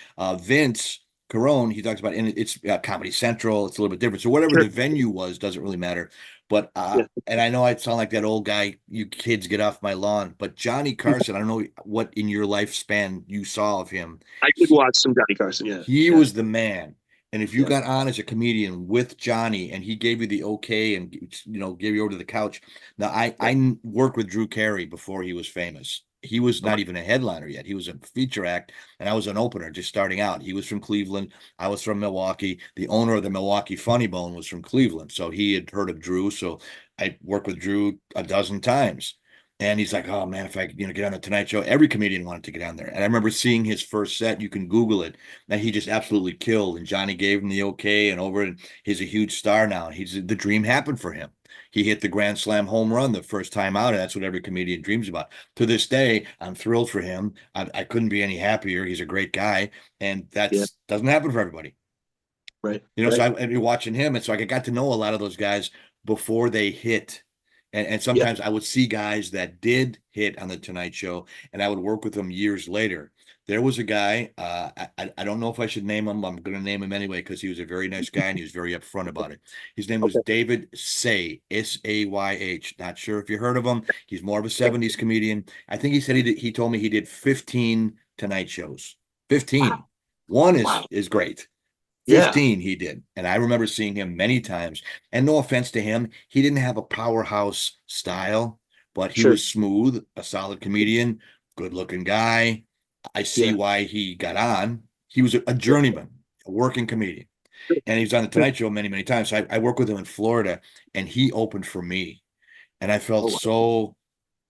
[SPEAKER 2] Vince Carone, he talks about, and it's Comedy Central. It's a little bit different. So whatever
[SPEAKER 1] Sure.
[SPEAKER 2] the venue was doesn't really matter. But
[SPEAKER 1] Yeah.
[SPEAKER 2] and I know I sound like that old guy. You kids get off my lawn. But Johnny Carson, I don't know what in your lifespan you saw of him.
[SPEAKER 1] I did watch some Johnny Carson. Yeah,
[SPEAKER 2] He
[SPEAKER 1] yeah,
[SPEAKER 2] was the man. And if you
[SPEAKER 1] yeah.
[SPEAKER 2] got on as a comedian with Johnny and he gave you the okay and gave you over to the couch. Now
[SPEAKER 1] Yeah.
[SPEAKER 2] I worked with Drew Carey before he was famous. He was
[SPEAKER 1] Okay.
[SPEAKER 2] not even a headliner yet. He was a feature act and I was an opener just starting out. He was from Cleveland. I was from Milwaukee. The owner of the Milwaukee Funny Bone was from Cleveland. So he had heard of Drew. So I worked with Drew a dozen times. And he's like, oh man, if I could, get on the Tonight Show, every comedian wanted to get on there. And I remember seeing his first set. You can Google it that he just absolutely killed. And Johnny gave him the okay and over, and he's a huge star now. He's the dream happened for him. He hit the Grand Slam home run the first time out, and that's what every comedian dreams about. To this day, I'm thrilled for him. I couldn't be any happier. He's a great guy, and
[SPEAKER 1] Yeah.
[SPEAKER 2] that's doesn't happen for everybody.
[SPEAKER 1] Right.
[SPEAKER 2] So
[SPEAKER 1] Right.
[SPEAKER 2] I'd be watching him, and so I got to know a lot of those guys before they hit. And
[SPEAKER 1] Yeah.
[SPEAKER 2] sometimes I would see guys that did hit on the Tonight Show, and I would work with them years later. There was a guy, I don't know if I should name him. I'm going to name him anyway because he was a very nice guy and he was very upfront about it. His name was
[SPEAKER 1] Okay.
[SPEAKER 2] David Say, Sayh. Not sure if you heard of him. He's more of a 70s comedian. I think he said he told me he did 15 Tonight Shows.
[SPEAKER 1] Wow.
[SPEAKER 2] 15. One
[SPEAKER 1] Wow.
[SPEAKER 2] is great.
[SPEAKER 1] Yeah.
[SPEAKER 2] 15 he did. And I remember seeing him many times. And no offense to him, he didn't have a powerhouse style, but he
[SPEAKER 1] Sure.
[SPEAKER 2] was smooth, a solid comedian, good looking guy. I see
[SPEAKER 1] Yeah.
[SPEAKER 2] why he got on. He was a
[SPEAKER 1] Yeah.
[SPEAKER 2] journeyman, a working comedian. And he was on the
[SPEAKER 1] Sure.
[SPEAKER 2] Tonight Show many, many times. So I worked with him in Florida and he opened for me. And I felt
[SPEAKER 1] Oh, wow.
[SPEAKER 2] so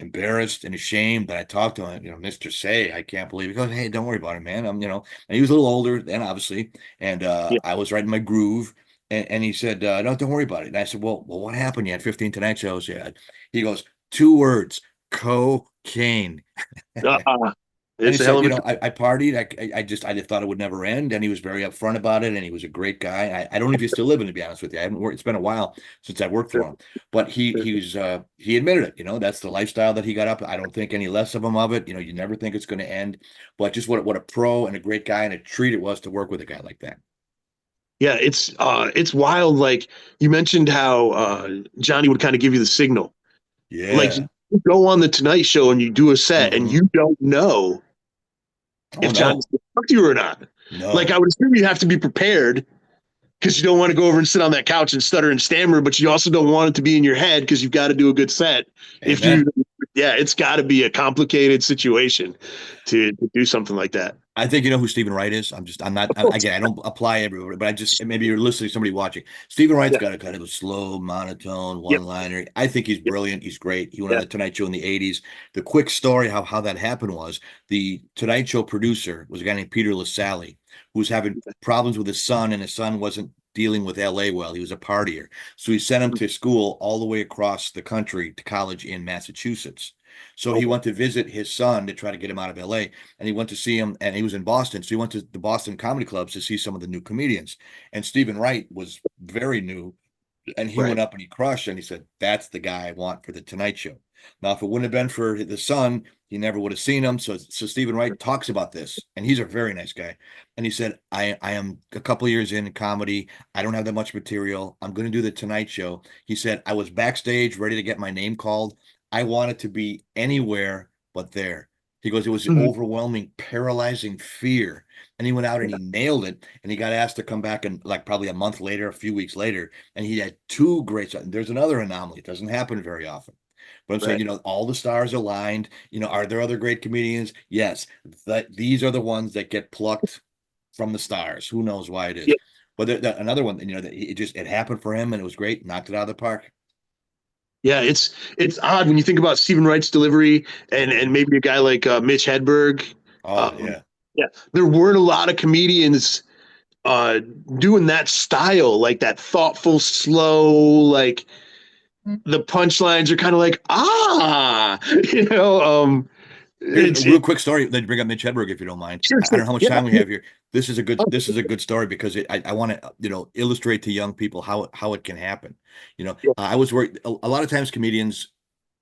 [SPEAKER 2] embarrassed and ashamed that I talked to him, Mr. Say, I can't believe it. He goes, hey, don't worry about it, man. And he was a little older then, obviously. And
[SPEAKER 1] Yeah.
[SPEAKER 2] I was right in my groove. And he said, no, don't worry about it. And I said, well, what happened? You had 15 Tonight Shows. Yeah. He goes, two words, cocaine.
[SPEAKER 1] Uh,
[SPEAKER 2] And he
[SPEAKER 1] it's a hell
[SPEAKER 2] said,
[SPEAKER 1] of a.
[SPEAKER 2] I partied. I just thought it would never end. And he was very upfront about it. And he was a great guy. I don't know if he's still living, to be honest with you. I haven't worked. It's been a while since I worked for
[SPEAKER 1] Sure.
[SPEAKER 2] him. But
[SPEAKER 1] Sure.
[SPEAKER 2] he admitted it. That's the lifestyle that he got up. I don't think any less of it. You never think it's going to end. But just what a pro and a great guy and a treat it was to work with a guy like that.
[SPEAKER 1] Yeah. It's wild. Like you mentioned how Johnny would kind of give you the signal. Like you
[SPEAKER 2] Yeah.
[SPEAKER 1] go on the Tonight Show and you do a set and
[SPEAKER 2] Hmm.
[SPEAKER 1] you don't know
[SPEAKER 2] Oh
[SPEAKER 1] if John's
[SPEAKER 2] no,
[SPEAKER 1] going to talk to you or not. Like, I
[SPEAKER 2] no.
[SPEAKER 1] would assume you have to be prepared because you don't want to go over and sit on that couch and stutter and stammer, but you also don't want it to be in your head because you've got to do a good set. If you,
[SPEAKER 2] Amen.
[SPEAKER 1] yeah, it's got to be a complicated situation to do something like that.
[SPEAKER 2] I think you know who Stephen Wright is. I'm not,
[SPEAKER 1] Of course.
[SPEAKER 2] again, I don't apply everywhere, but I just, maybe you're listening to somebody watching. Stephen Wright's
[SPEAKER 1] Yeah.
[SPEAKER 2] got a kind of a slow, monotone
[SPEAKER 1] Yep.
[SPEAKER 2] one-liner. I think he's
[SPEAKER 1] Yep.
[SPEAKER 2] brilliant. He's great. He went on
[SPEAKER 1] Yeah.
[SPEAKER 2] the Tonight Show in the 80s. The quick story, how that happened was the Tonight Show producer was a guy named Peter LaSalle, who was having problems with his son, and his son wasn't dealing with LA well. He was a partier. So he sent him to school all the way across the country to college in Massachusetts. So he
[SPEAKER 1] Okay.
[SPEAKER 2] went to visit his son to try to get him out of LA, and he went to see him, and he was in Boston. So he went to the Boston comedy clubs to see some of the new comedians. And Stephen Wright was very new, and he
[SPEAKER 1] Right.
[SPEAKER 2] went up and he crushed, and he said, "That's the guy I want for the Tonight Show." Now, if it wouldn't have been for the son, he never would have seen him. So Stephen Wright talks about this, and he's a very nice guy. And he said, I am a couple of years in comedy. I don't have that much material. I'm going to do the Tonight Show." He said, "I was backstage ready to get my name called. I wanted to be anywhere but there." He goes, "It was
[SPEAKER 1] Mhm.
[SPEAKER 2] overwhelming, paralyzing fear." And he went out and he nailed it. And he got asked to come back, and like probably a month later, a few weeks later, and he had two great. There's another anomaly. It doesn't happen very often. But I'm saying,
[SPEAKER 1] Right.
[SPEAKER 2] all the stars aligned. Are there other great comedians? Yes. That these are the ones that get plucked from the stars. Who knows why it is?
[SPEAKER 1] Yeah.
[SPEAKER 2] But another one, that it happened for him, and it was great. Knocked it out of the park.
[SPEAKER 1] Yeah, it's odd when you think about Stephen Wright's delivery and maybe a guy like Mitch Hedberg.
[SPEAKER 2] Oh
[SPEAKER 1] Um,
[SPEAKER 2] yeah.
[SPEAKER 1] yeah, there weren't a lot of comedians uh, doing that style, like that thoughtful, slow, like the punchlines are kind of like you know.
[SPEAKER 2] Here's a
[SPEAKER 1] It's
[SPEAKER 2] real quick story. Then bring up Mitch Hedberg if you don't mind.
[SPEAKER 1] sure,
[SPEAKER 2] I don't
[SPEAKER 1] sure.
[SPEAKER 2] know how much
[SPEAKER 1] Yeah,
[SPEAKER 2] time we have here. This is a good story because I want to illustrate to young people how it can happen.
[SPEAKER 1] yeah,
[SPEAKER 2] I was worried a lot of times comedians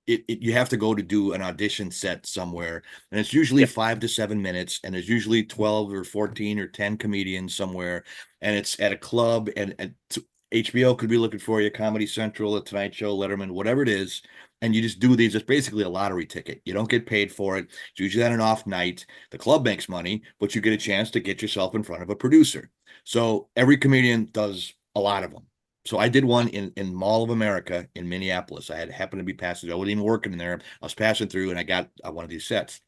[SPEAKER 2] you have to go to do an audition set somewhere, and it's usually
[SPEAKER 1] yeah.
[SPEAKER 2] 5 to 7 minutes, and there's usually 12 or 14 or 10 comedians somewhere, and it's at a club, and HBO could be looking for you, Comedy Central, The Tonight Show, Letterman, whatever it is, and you just do these. It's basically a lottery ticket. You don't get paid for it. It's usually on an off night. The club makes money, but you get a chance to get yourself in front of a producer. So every comedian does a lot of them. So I did one in Mall of America in Minneapolis. I had happened to be passing. I wasn't even working in there. I was passing through, and I got one of these sets.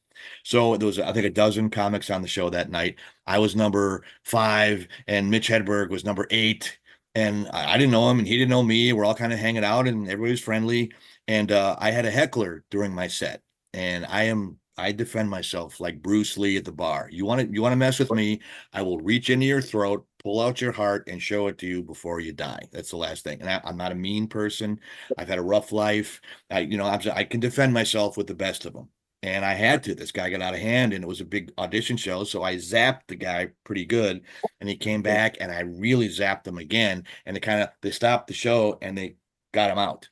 [SPEAKER 2] So there was, I think, a dozen comics on the show that night. I was number 5, and Mitch Hedberg was number 8. And I didn't know him, and he didn't know me. We're all kind of hanging out, and everybody was friendly. And I had a heckler during my set, and I defend myself like Bruce Lee at the bar. You want to mess with me? I will reach into your throat, pull out your heart, and show it to you before you die. That's the last thing. And I'm not a mean person. I've had a rough life. I can defend myself with the best of them. And I had to. This guy got out of hand, and it was a big audition show. So I zapped the guy pretty good, and he came back, and I really zapped him again. And they stopped the show, and they got him out.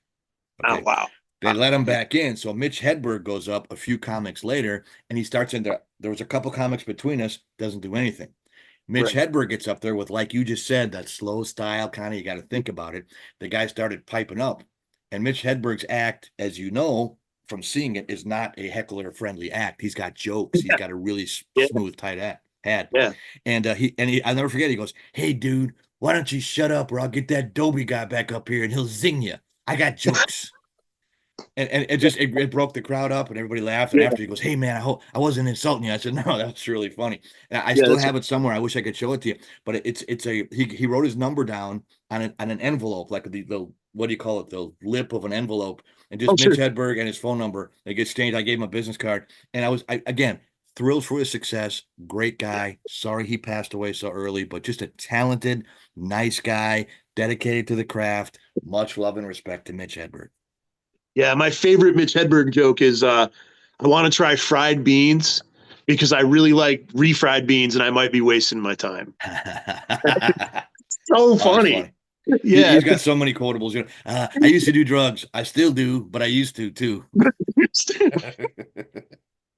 [SPEAKER 1] Oh
[SPEAKER 2] Okay.
[SPEAKER 1] wow.
[SPEAKER 2] They let him back in. So Mitch Hedberg goes up a few comics later, and he starts in there. There was a couple comics between us, doesn't do anything. Mitch
[SPEAKER 1] Right.
[SPEAKER 2] Hedberg gets up there with, like you just said, that slow style kind of, you got to think about it. The guy started piping up. And Mitch Hedberg's act, as you know from seeing it, is not a heckler friendly act. He's got jokes. He's got a really
[SPEAKER 1] Yeah.
[SPEAKER 2] smooth, tight act. Had.
[SPEAKER 1] Yeah.
[SPEAKER 2] I'll never forget, he goes, "Hey, dude, why don't you shut up, or I'll get that Dobie guy back up here and he'll zing you. I got jokes." And it broke the crowd up, and everybody laughed. And
[SPEAKER 1] Yeah.
[SPEAKER 2] after, he goes, "Hey man, I hope I wasn't insulting you." I said, "No, that's really funny." And I
[SPEAKER 1] Yeah.
[SPEAKER 2] still
[SPEAKER 1] That's
[SPEAKER 2] have it somewhere. I wish I could show it to you. But he wrote his number down on an envelope, like the what do you call it, the lip of an envelope, and
[SPEAKER 1] oh
[SPEAKER 2] just
[SPEAKER 1] sure.
[SPEAKER 2] Mitch Hedberg and his phone number. They get exchanged. I gave him a business card, and again thrilled for his success. Great guy. Sorry he passed away so early, but just a talented, nice guy, dedicated to the craft. Much love and respect to Mitch Hedberg.
[SPEAKER 1] Yeah, my favorite Mitch Hedberg joke is I want to try fried beans because I really like refried beans and I might be wasting my time. So
[SPEAKER 2] Oh, that's
[SPEAKER 1] funny.
[SPEAKER 2] funny.
[SPEAKER 1] Yeah.
[SPEAKER 2] He's got so many quotables. I used to do drugs. I still do, but I used to too.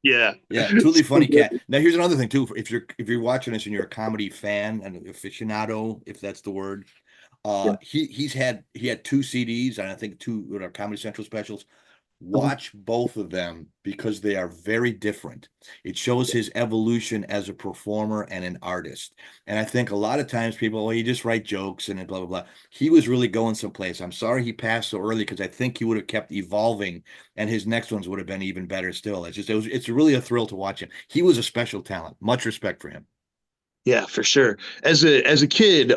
[SPEAKER 1] Yeah.
[SPEAKER 2] Yeah, truly funny cat. Now here's another thing too. If you're watching this and you're a comedy fan and aficionado, if that's the word,
[SPEAKER 1] Yeah.
[SPEAKER 2] he had 2 CDs and I think 2 Comedy Central specials. Watch both of them because they are very different. It shows his evolution as a performer and an artist. And I think a lot of times people, well, you just write jokes and blah, blah, blah. He was really going someplace. I'm sorry he passed so early because I think he would have kept evolving and his next ones would have been even better still. It's really a thrill to watch him. He was a special talent. Much respect for him.
[SPEAKER 1] Yeah, for sure. As a kid,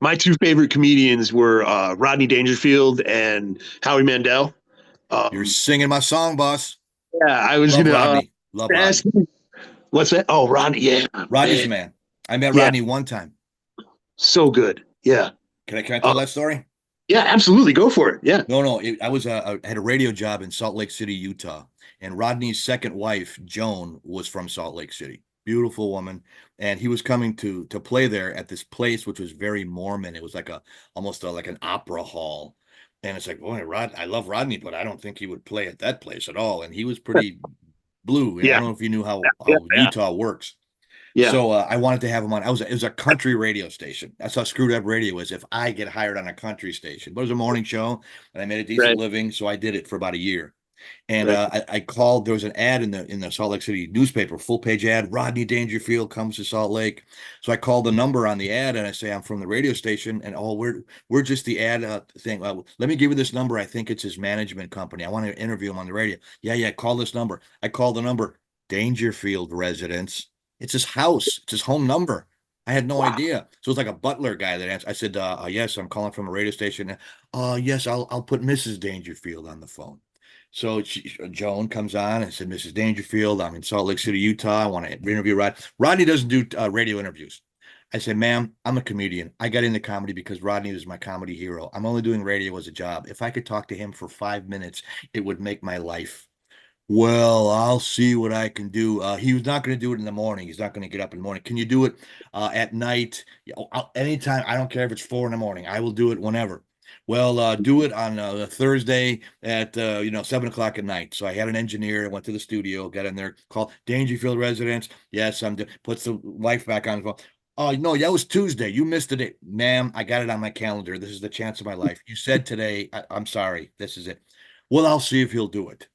[SPEAKER 1] my two favorite comedians were Rodney Dangerfield and Howie Mandel.
[SPEAKER 2] You're
[SPEAKER 1] Um,
[SPEAKER 2] singing my song, boss.
[SPEAKER 1] yeah, I was
[SPEAKER 2] Love
[SPEAKER 1] gonna
[SPEAKER 2] Rodney. Love
[SPEAKER 1] ask
[SPEAKER 2] Rodney.
[SPEAKER 1] you, what's that? Oh, Rodney, yeah,
[SPEAKER 2] Rodney's the
[SPEAKER 1] man,
[SPEAKER 2] man. I met
[SPEAKER 1] yeah,
[SPEAKER 2] Rodney one time.
[SPEAKER 1] so good. Yeah,
[SPEAKER 2] Can I
[SPEAKER 1] uh,
[SPEAKER 2] tell that story?
[SPEAKER 1] yeah, absolutely, go for it. Yeah,
[SPEAKER 2] No. I had a radio job in Salt Lake City, Utah, and Rodney's second wife, Joan, was from Salt Lake City. Beautiful woman, and he was coming to play there at this place, which was very Mormon. It was like like an opera hall, and it's like, boy, I love Rodney, but I don't think he would play at that place at all. And he was pretty blue. I
[SPEAKER 1] yeah,
[SPEAKER 2] don't know if you knew
[SPEAKER 1] yeah,
[SPEAKER 2] how
[SPEAKER 1] yeah,
[SPEAKER 2] Utah works.
[SPEAKER 1] yeah.
[SPEAKER 2] So I wanted to have him on. It was a country radio station. That's how screwed up radio is. If I get hired on a country station, but it was a morning show, and I made a decent
[SPEAKER 1] Right,
[SPEAKER 2] living, so I did it for about a year. And
[SPEAKER 1] right.
[SPEAKER 2] I called. There was an ad in the Salt Lake City newspaper, full page ad. Rodney Dangerfield comes to Salt Lake. So I called the number on the ad and I say I'm from the radio station. And we're just the ad thing. Let me give you this number. I think it's his management company. I want to interview him on the radio. Yeah. Call this number. I called the number. Dangerfield residence. It's his house. It's his home number. I had no
[SPEAKER 1] Wow.
[SPEAKER 2] idea. So it's like a butler guy that answered. I said, yes, I'm calling from a radio station. Yes, I'll put Mrs. Dangerfield on the phone. So Joan comes on and said, Mrs. Dangerfield, I'm in Salt Lake City, Utah. I want to interview Rod. Rodney doesn't do radio interviews. I said, ma'am, I'm a comedian. I got into comedy because Rodney was my comedy hero. I'm only doing radio as a job. If I could talk to him for 5 minutes, it would make my life. Well, I'll see what I can do. He was not going to do it in the morning. He's not going to get up in the morning. Can you do it at night? Yeah, anytime. I don't care if it's 4 in the morning. I will do it whenever. Well, do it on a Thursday at 7 o'clock at night. So I had an engineer. Went to the studio, got in there, called Dangerfield residence. Yes, puts the wife back on the phone. Oh no, that was Tuesday. You missed it, ma'am. I got it on my calendar. This is the chance of my life. You said today. I'm sorry. This is it. Well, I'll see if he'll do it.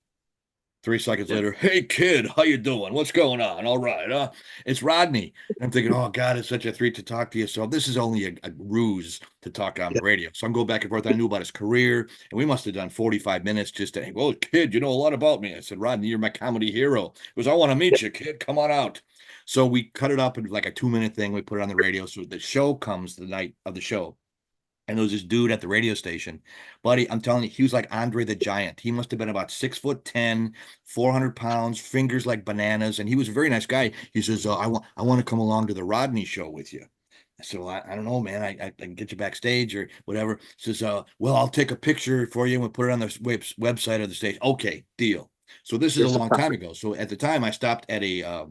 [SPEAKER 2] 3 seconds
[SPEAKER 1] Yeah,
[SPEAKER 2] later, hey kid, how you doing? What's going on? All right, it's Rodney. And I'm thinking, oh God, it's such a treat to talk to you. So this is only a ruse to talk on
[SPEAKER 1] yeah,
[SPEAKER 2] the radio. So I'm going back and forth. I knew about his career, and we must have done 45 minutes just to, well, kid, you know a lot about me. I said, Rodney, you're my comedy hero. He goes, I want to
[SPEAKER 1] yeah,
[SPEAKER 2] meet you, kid. Come on out. So we cut it up in like a 2 minute thing. We put it on the radio. So the show comes the night of the show. And there was this dude at the radio station, buddy. I'm telling you, he was like Andre the Giant. He must have been about 6'10", 400 pounds, fingers like bananas, and he was a very nice guy. He says, I want to come along to the Rodney show with you." I said, well, I don't know, man. I can get you backstage or whatever. He says, well, I'll take a picture for you and we'll put it on the website of the station. Okay, deal. So this is a
[SPEAKER 1] yes,
[SPEAKER 2] long time ago. So at the time, I stopped at a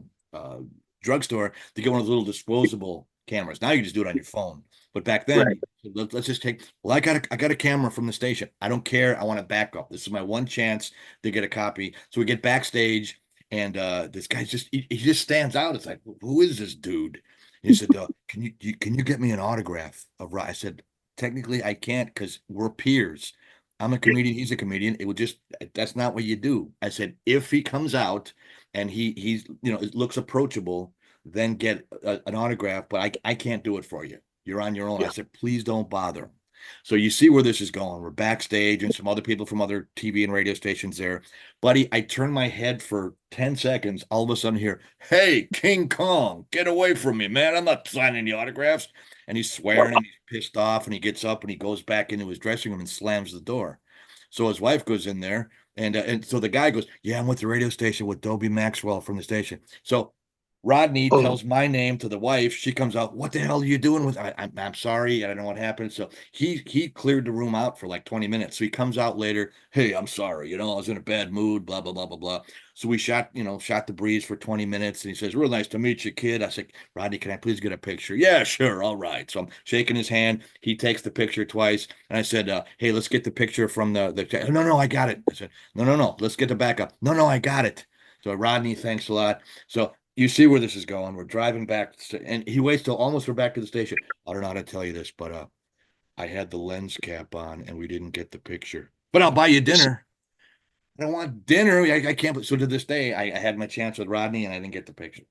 [SPEAKER 2] drugstore to get one of those little disposable cameras. Now you just do it on your phone. But back
[SPEAKER 1] right.
[SPEAKER 2] then, let's just take. Well, I got a camera from the station. I don't care. I want to back up. This is my one chance to get a copy. So we get backstage, and this guy he just stands out. It's like, who is this dude? And he said, can you get me an autograph of Rod? I said, technically I can't because we're peers. I'm a
[SPEAKER 1] Yeah,
[SPEAKER 2] comedian. He's a comedian. It would just that's not what you do. I said, if he comes out and he's it looks approachable, then get an autograph. But I can't do it for you. You're on your own. I
[SPEAKER 1] yeah,
[SPEAKER 2] said, please don't bother. So you see where this is going. We're backstage and some other people from other TV and radio stations there. Buddy, I turn my head for 10 seconds. All of a sudden here, hey, King Kong, get away from me, man. I'm not signing the autographs. And he's swearing and he's pissed off and he gets up and he goes back into his dressing room and slams the door. So his wife goes in there and so the guy goes, yeah, I'm with the radio station with Dobie Maxwell from the station. So Rodney
[SPEAKER 1] oh,
[SPEAKER 2] tells my name to the wife. She comes out. What the hell are you doing with? I'm sorry. I don't know what happened. So he cleared the room out for like 20 minutes. So he comes out later. Hey, I'm sorry. I was in a bad mood. Blah blah blah blah blah. So we shot the breeze for 20 minutes. And he says, "Real nice to meet you, kid." I said, "Rodney, can I please get a picture?" Yeah, sure. All right. So I'm shaking his hand. He takes the picture twice. And I said, "Hey, let's get the picture from the." No, I got it. I said, No. Let's get the backup. No, I got it. So Rodney, thanks a lot. So you see where this is going. We're driving back, and he waits till almost we're back to the station. I don't know how to tell you this, but I had the lens cap on, and we didn't get the picture. But I'll buy you dinner. I don't want dinner. I can't. So to this day, I had my chance with Rodney, and I didn't get the picture.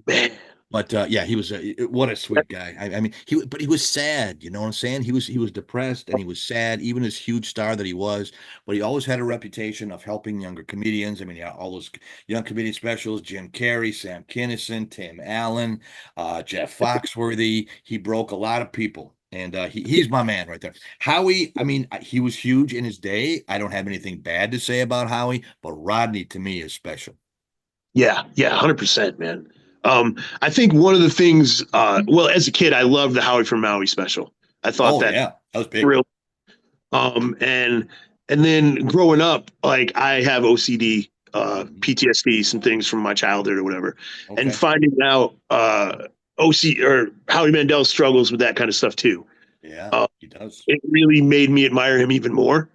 [SPEAKER 1] Man.
[SPEAKER 2] But yeah, he was what a sweet guy. I mean, but he was sad. You know what I'm saying? He was depressed and he was sad, even as huge star that he was. But he always had a reputation of helping younger comedians. I mean, yeah, all those young comedian specials: Jim Carrey, Sam Kinison, Tim Allen, Jeff Foxworthy. He broke a lot of people. And he's my man right there. Howie, I mean, he was huge in his day. I don't have anything bad to say about Howie, but Rodney to me is special.
[SPEAKER 1] Yeah, yeah, 100%, man. I think one of the things, well, as a kid, I loved the Howie from Maui special. I thought
[SPEAKER 2] Oh
[SPEAKER 1] that
[SPEAKER 2] yeah, that was big.
[SPEAKER 1] real. Um, and and then growing up, like I have OCD,
[SPEAKER 2] Mhm.
[SPEAKER 1] PTSD, some things from my childhood or whatever, and
[SPEAKER 2] Okay.
[SPEAKER 1] finding out OC or Howie Mandel struggles with that kind of stuff too.
[SPEAKER 2] Yeah,
[SPEAKER 1] Uh,
[SPEAKER 2] he does.
[SPEAKER 1] it really made me admire him even more.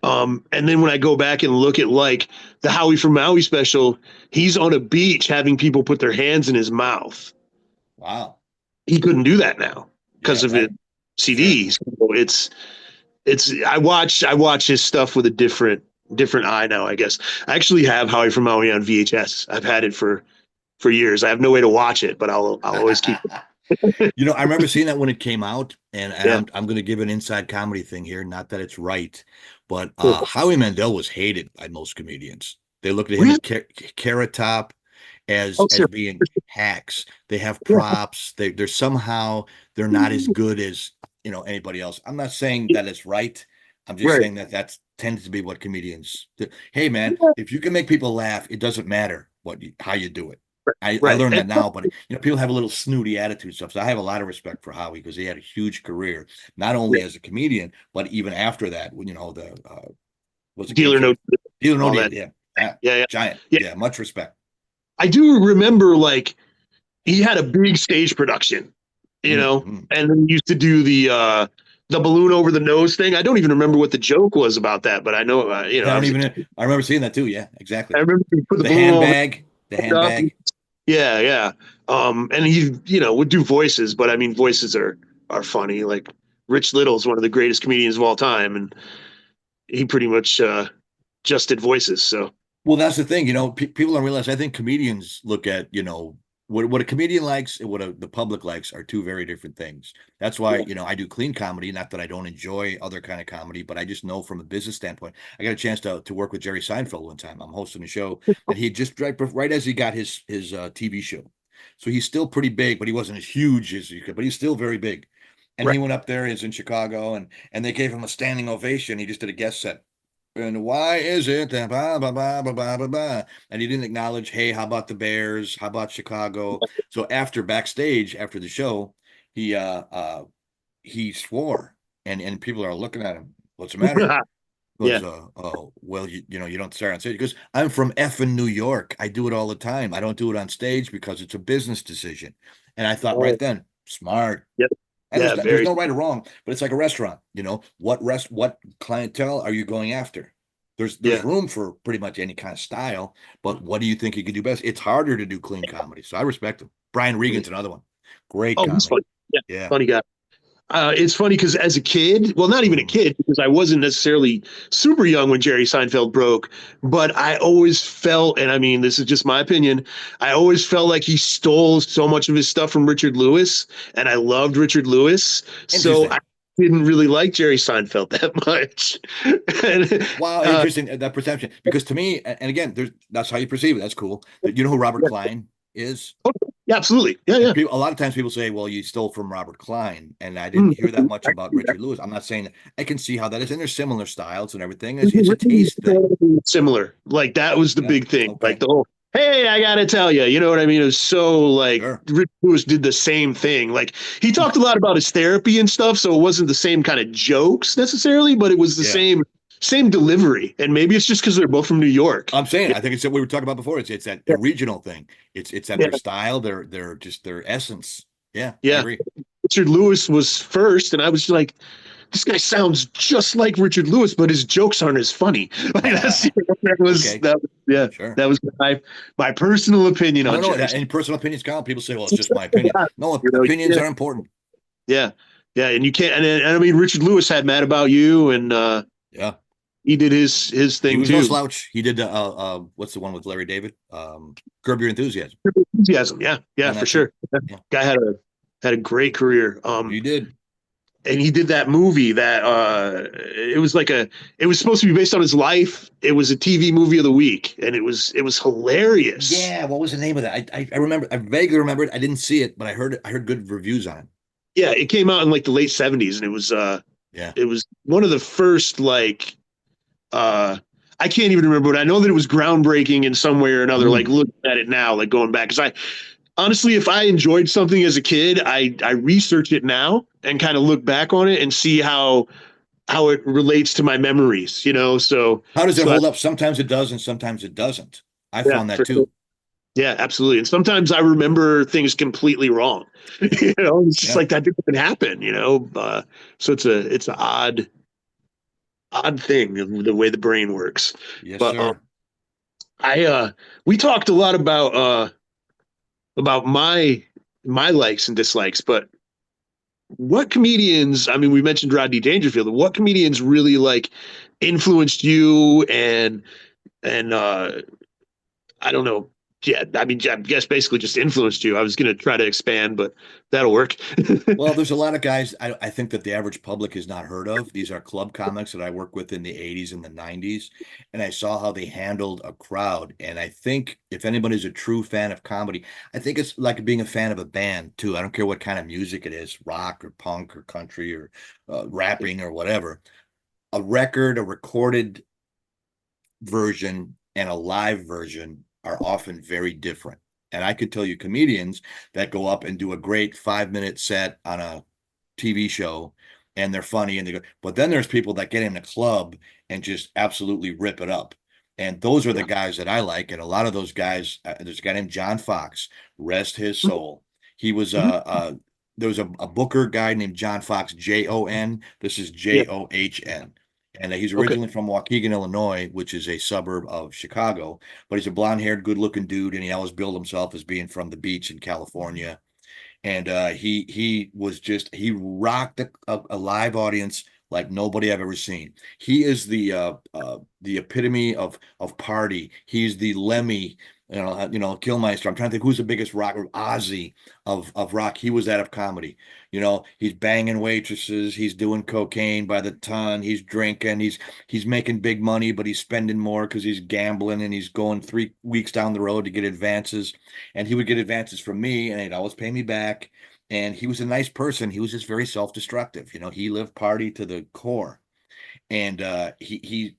[SPEAKER 1] And then when I go back and look at like the Howie from Maui special, he's on a beach having people put their hands in his mouth.
[SPEAKER 2] Wow.
[SPEAKER 1] He couldn't do that now
[SPEAKER 2] Yeah,
[SPEAKER 1] because of his
[SPEAKER 2] right. Sure.
[SPEAKER 1] CDs. So it's I watch his stuff with a different eye now, I guess. I actually have Howie from Maui on VHS. I've had it for years. I have no way to watch it, but I'll always keep it.
[SPEAKER 2] You know, I remember seeing that when it came out, and
[SPEAKER 1] Yeah.
[SPEAKER 2] I'm going to give an inside comedy thing here. Not that it's right, but
[SPEAKER 1] Cool.
[SPEAKER 2] Howie Mandel was hated by most comedians. They looked at him
[SPEAKER 1] Really?
[SPEAKER 2] as Carrot Top,
[SPEAKER 1] Oh,
[SPEAKER 2] as
[SPEAKER 1] sure.
[SPEAKER 2] being hacks. They have
[SPEAKER 1] Yeah.
[SPEAKER 2] props. They're somehow they're not as good as anybody else. I'm not saying that it's right. I'm just
[SPEAKER 1] Right.
[SPEAKER 2] saying that that's tends to be what comedians do. Hey man, if you can make people laugh, it doesn't matter how you do it. I
[SPEAKER 1] Right.
[SPEAKER 2] learned
[SPEAKER 1] And
[SPEAKER 2] that now, but people have a little snooty attitude stuff. So I have a lot of respect for Howie because he had a huge career, not
[SPEAKER 1] yeah,
[SPEAKER 2] only as a comedian, but even after that, when the was it Game
[SPEAKER 1] deal or
[SPEAKER 2] Changer?
[SPEAKER 1] no deal,
[SPEAKER 2] Deal or No
[SPEAKER 1] all
[SPEAKER 2] Deal,
[SPEAKER 1] that.
[SPEAKER 2] yeah.
[SPEAKER 1] Yeah, yeah.
[SPEAKER 2] Giant.
[SPEAKER 1] Yeah.
[SPEAKER 2] Yeah, much respect.
[SPEAKER 1] I do remember like he had a big stage production,
[SPEAKER 2] Mhm.
[SPEAKER 1] and then he used to do the balloon over the nose thing. I don't even remember
[SPEAKER 2] Oh,
[SPEAKER 1] what the joke was about that, but I know
[SPEAKER 2] I
[SPEAKER 1] I
[SPEAKER 2] don't
[SPEAKER 1] was a
[SPEAKER 2] even.
[SPEAKER 1] kid.
[SPEAKER 2] I remember seeing that too. Yeah,
[SPEAKER 1] I
[SPEAKER 2] exactly.
[SPEAKER 1] remember he put the
[SPEAKER 2] The
[SPEAKER 1] balloon over
[SPEAKER 2] handbag. The
[SPEAKER 1] the up.
[SPEAKER 2] handbag.
[SPEAKER 1] Yeah, yeah. And he would do voices, but I mean voices are funny. Like Rich Little's one of the greatest comedians of all time, and he pretty much just did voices. So
[SPEAKER 2] Well, that's the thing. People don't realize. I think comedians look at what a comedian likes and what the public likes are two very different things. That's why
[SPEAKER 1] yeah.
[SPEAKER 2] I do clean comedy. Not that I don't enjoy other kind of comedy, but I just know from a business standpoint. I got a chance to work with Jerry Seinfeld one time. I'm hosting a show, and he just right as he got his TV show, so he's still pretty big, but he wasn't as huge as you could, but he's still very big. And
[SPEAKER 1] Right.
[SPEAKER 2] he went up there. He's in Chicago, and they gave him a standing ovation. He just did a guest set. And why is it that blah, blah, blah, blah, blah, blah, blah. And he didn't acknowledge, hey, how about the Bears? How about Chicago? So backstage, after the show, he he swore, and people are looking at him. What's the matter? He
[SPEAKER 1] Yeah.
[SPEAKER 2] goes, oh, well, you don't start on stage. He goes, I'm from effing New York. I do it all the time. I don't do it on stage because it's a business decision. And I thought
[SPEAKER 1] Oh,
[SPEAKER 2] right then, smart.
[SPEAKER 1] yeah.
[SPEAKER 2] And
[SPEAKER 1] Yeah.
[SPEAKER 2] there's
[SPEAKER 1] Very.
[SPEAKER 2] no right or wrong, but it's like a restaurant. What clientele are you going after? There's
[SPEAKER 1] Yeah.
[SPEAKER 2] room for pretty much any kind of style, but what do you think you could do best? It's harder to do clean comedy, so I respect him. Brian Regan's another one, great
[SPEAKER 1] Oh, he's
[SPEAKER 2] comic.
[SPEAKER 1] funny. Yeah.
[SPEAKER 2] Yeah.
[SPEAKER 1] Funny guy. It's funny because as a kid, well, not even a
[SPEAKER 2] Mhm.
[SPEAKER 1] kid, because I wasn't necessarily super young when Jerry Seinfeld broke, but I always felt, and I mean, this is just my opinion, I always felt like he stole so much of his stuff from Richard Lewis, and I loved Richard Lewis, so I
[SPEAKER 2] Interesting.
[SPEAKER 1] didn't really like Jerry Seinfeld that much. and,
[SPEAKER 2] Wow, interesting that perception. Because to me, and again, that's how you perceive it. That's cool. You know who Robert Klein is?
[SPEAKER 1] yeah, absolutely, yeah,
[SPEAKER 2] And
[SPEAKER 1] yeah.
[SPEAKER 2] a lot of times people say, well, you stole from Robert Klein. And I
[SPEAKER 1] Mm.
[SPEAKER 2] didn't hear that much about Richard Lewis. I'm not saying that. I can see how that is. And there's similar styles and everything. It's a taste thing.
[SPEAKER 1] Similar, like that was the
[SPEAKER 2] Yeah.
[SPEAKER 1] big thing, like
[SPEAKER 2] Okay.
[SPEAKER 1] the whole hey, I gotta tell you know what I mean? It was so like
[SPEAKER 2] Sure.
[SPEAKER 1] Rick Lewis did the same thing. Like he talked a lot about his therapy and stuff, so it wasn't the same kind of jokes necessarily, but it was the
[SPEAKER 2] Yeah.
[SPEAKER 1] same delivery. And maybe it's just because they're both from New York.
[SPEAKER 2] I'm saying,
[SPEAKER 1] Yeah,
[SPEAKER 2] I think it's what we were talking about before. It's that
[SPEAKER 1] yeah,
[SPEAKER 2] a regional thing. It's that
[SPEAKER 1] yeah.
[SPEAKER 2] their style, their just their essence. Yeah, I
[SPEAKER 1] Yeah.
[SPEAKER 2] agree.
[SPEAKER 1] Richard Lewis was first, and I was like, this guy sounds just like Richard Lewis, but his jokes aren't as funny. Like
[SPEAKER 2] Okay.
[SPEAKER 1] yeah,
[SPEAKER 2] Sure.
[SPEAKER 1] that was my personal opinion
[SPEAKER 2] No,
[SPEAKER 1] on
[SPEAKER 2] no,
[SPEAKER 1] Jerry.
[SPEAKER 2] any personal opinions count. People say, well, it's just my opinion. No,
[SPEAKER 1] You
[SPEAKER 2] opinions
[SPEAKER 1] know,
[SPEAKER 2] are important.
[SPEAKER 1] yeah, yeah, and you can't. And I mean, Richard Lewis had "Mad About You," and
[SPEAKER 2] Yeah.
[SPEAKER 1] he did his
[SPEAKER 2] He
[SPEAKER 1] thing
[SPEAKER 2] was no
[SPEAKER 1] too.
[SPEAKER 2] slouch. He did what's the one with Larry David? Curb Your Enthusiasm.
[SPEAKER 1] Enthusiasm, yeah,
[SPEAKER 2] Done
[SPEAKER 1] for
[SPEAKER 2] that too.
[SPEAKER 1] sure.
[SPEAKER 2] Yeah,
[SPEAKER 1] Guy had a great career.
[SPEAKER 2] he did.
[SPEAKER 1] And he did that movie that it was like it was supposed to be based on his life. It was a TV movie of the week, and it was hilarious.
[SPEAKER 2] Yeah, what was the name of that? I remember. I vaguely remember it. I didn't see it, but I heard good reviews on it.
[SPEAKER 1] Yeah, it came out in like the late '70s, and
[SPEAKER 2] Yeah.
[SPEAKER 1] it was one of the first like uh I can't even remember, but I know that it was groundbreaking in some way or another. Like
[SPEAKER 2] Mm.
[SPEAKER 1] looking at it now, like going back, because I honestly, if I enjoyed something as a kid, I research it now and kind of look back on it and see how it relates to my memories, So,
[SPEAKER 2] How does it
[SPEAKER 1] so
[SPEAKER 2] hold up? Sometimes it does, and sometimes it doesn't. I
[SPEAKER 1] yeah,
[SPEAKER 2] found that
[SPEAKER 1] for sure.
[SPEAKER 2] too.
[SPEAKER 1] Yeah, absolutely. And sometimes I remember things completely wrong.
[SPEAKER 2] Yeah.
[SPEAKER 1] It's just
[SPEAKER 2] Yeah.
[SPEAKER 1] like that didn't happen. So it's an odd thing the way the brain works.
[SPEAKER 2] Yes,
[SPEAKER 1] But
[SPEAKER 2] sir.
[SPEAKER 1] I we talked a lot about my likes and dislikes, but what comedians, I mean, we mentioned Rodney Dangerfield, what comedians really like influenced you and I don't know. Yeah, I mean, I guess basically just influenced you. I was going to try to expand, but that'll work.
[SPEAKER 2] Well, there's a lot of guys I think that the average public has not heard of. These are club comics that I worked with in the 80s and the 90s, and I saw how they handled a crowd. And I think if anybody's a true fan of comedy, I think it's like being a fan of a band too. I don't care what kind of music it is, rock or punk or country or rapping or whatever. A record, a recorded version and a live version are often very different. And I could tell you comedians that go up and do a great 5 minute set on a TV show and they're funny and they go, but then there's people that get in a club and just absolutely rip it up. And those are the
[SPEAKER 1] Yeah.
[SPEAKER 2] guys that I like. And a lot of those guys, there's a guy named John Fox, rest his soul. He was
[SPEAKER 1] Mhm.
[SPEAKER 2] there was a Booker guy named John Fox, Jon. This is
[SPEAKER 1] Yeah.
[SPEAKER 2] John. And he's
[SPEAKER 1] Okay.
[SPEAKER 2] originally from Waukegan, Illinois, which is a suburb of Chicago. But he's a blonde-haired, good-looking dude, and he always billed himself as being from the beach in California. And he was just he rocked a live audience like nobody I've ever seen. He is the epitome of party. He's the Lemmy, Killmeister. I'm trying to think who's the biggest rocker, Ozzy of rock. He was that of comedy. He's banging waitresses, he's doing cocaine by the ton, he's drinking, he's making big money, but he's spending more because he's gambling and he's going 3 weeks down the road to get advances. And he would get advances from me and he'd always pay me back. And he was a nice person. He was just very self-destructive. He lived party to the core. And he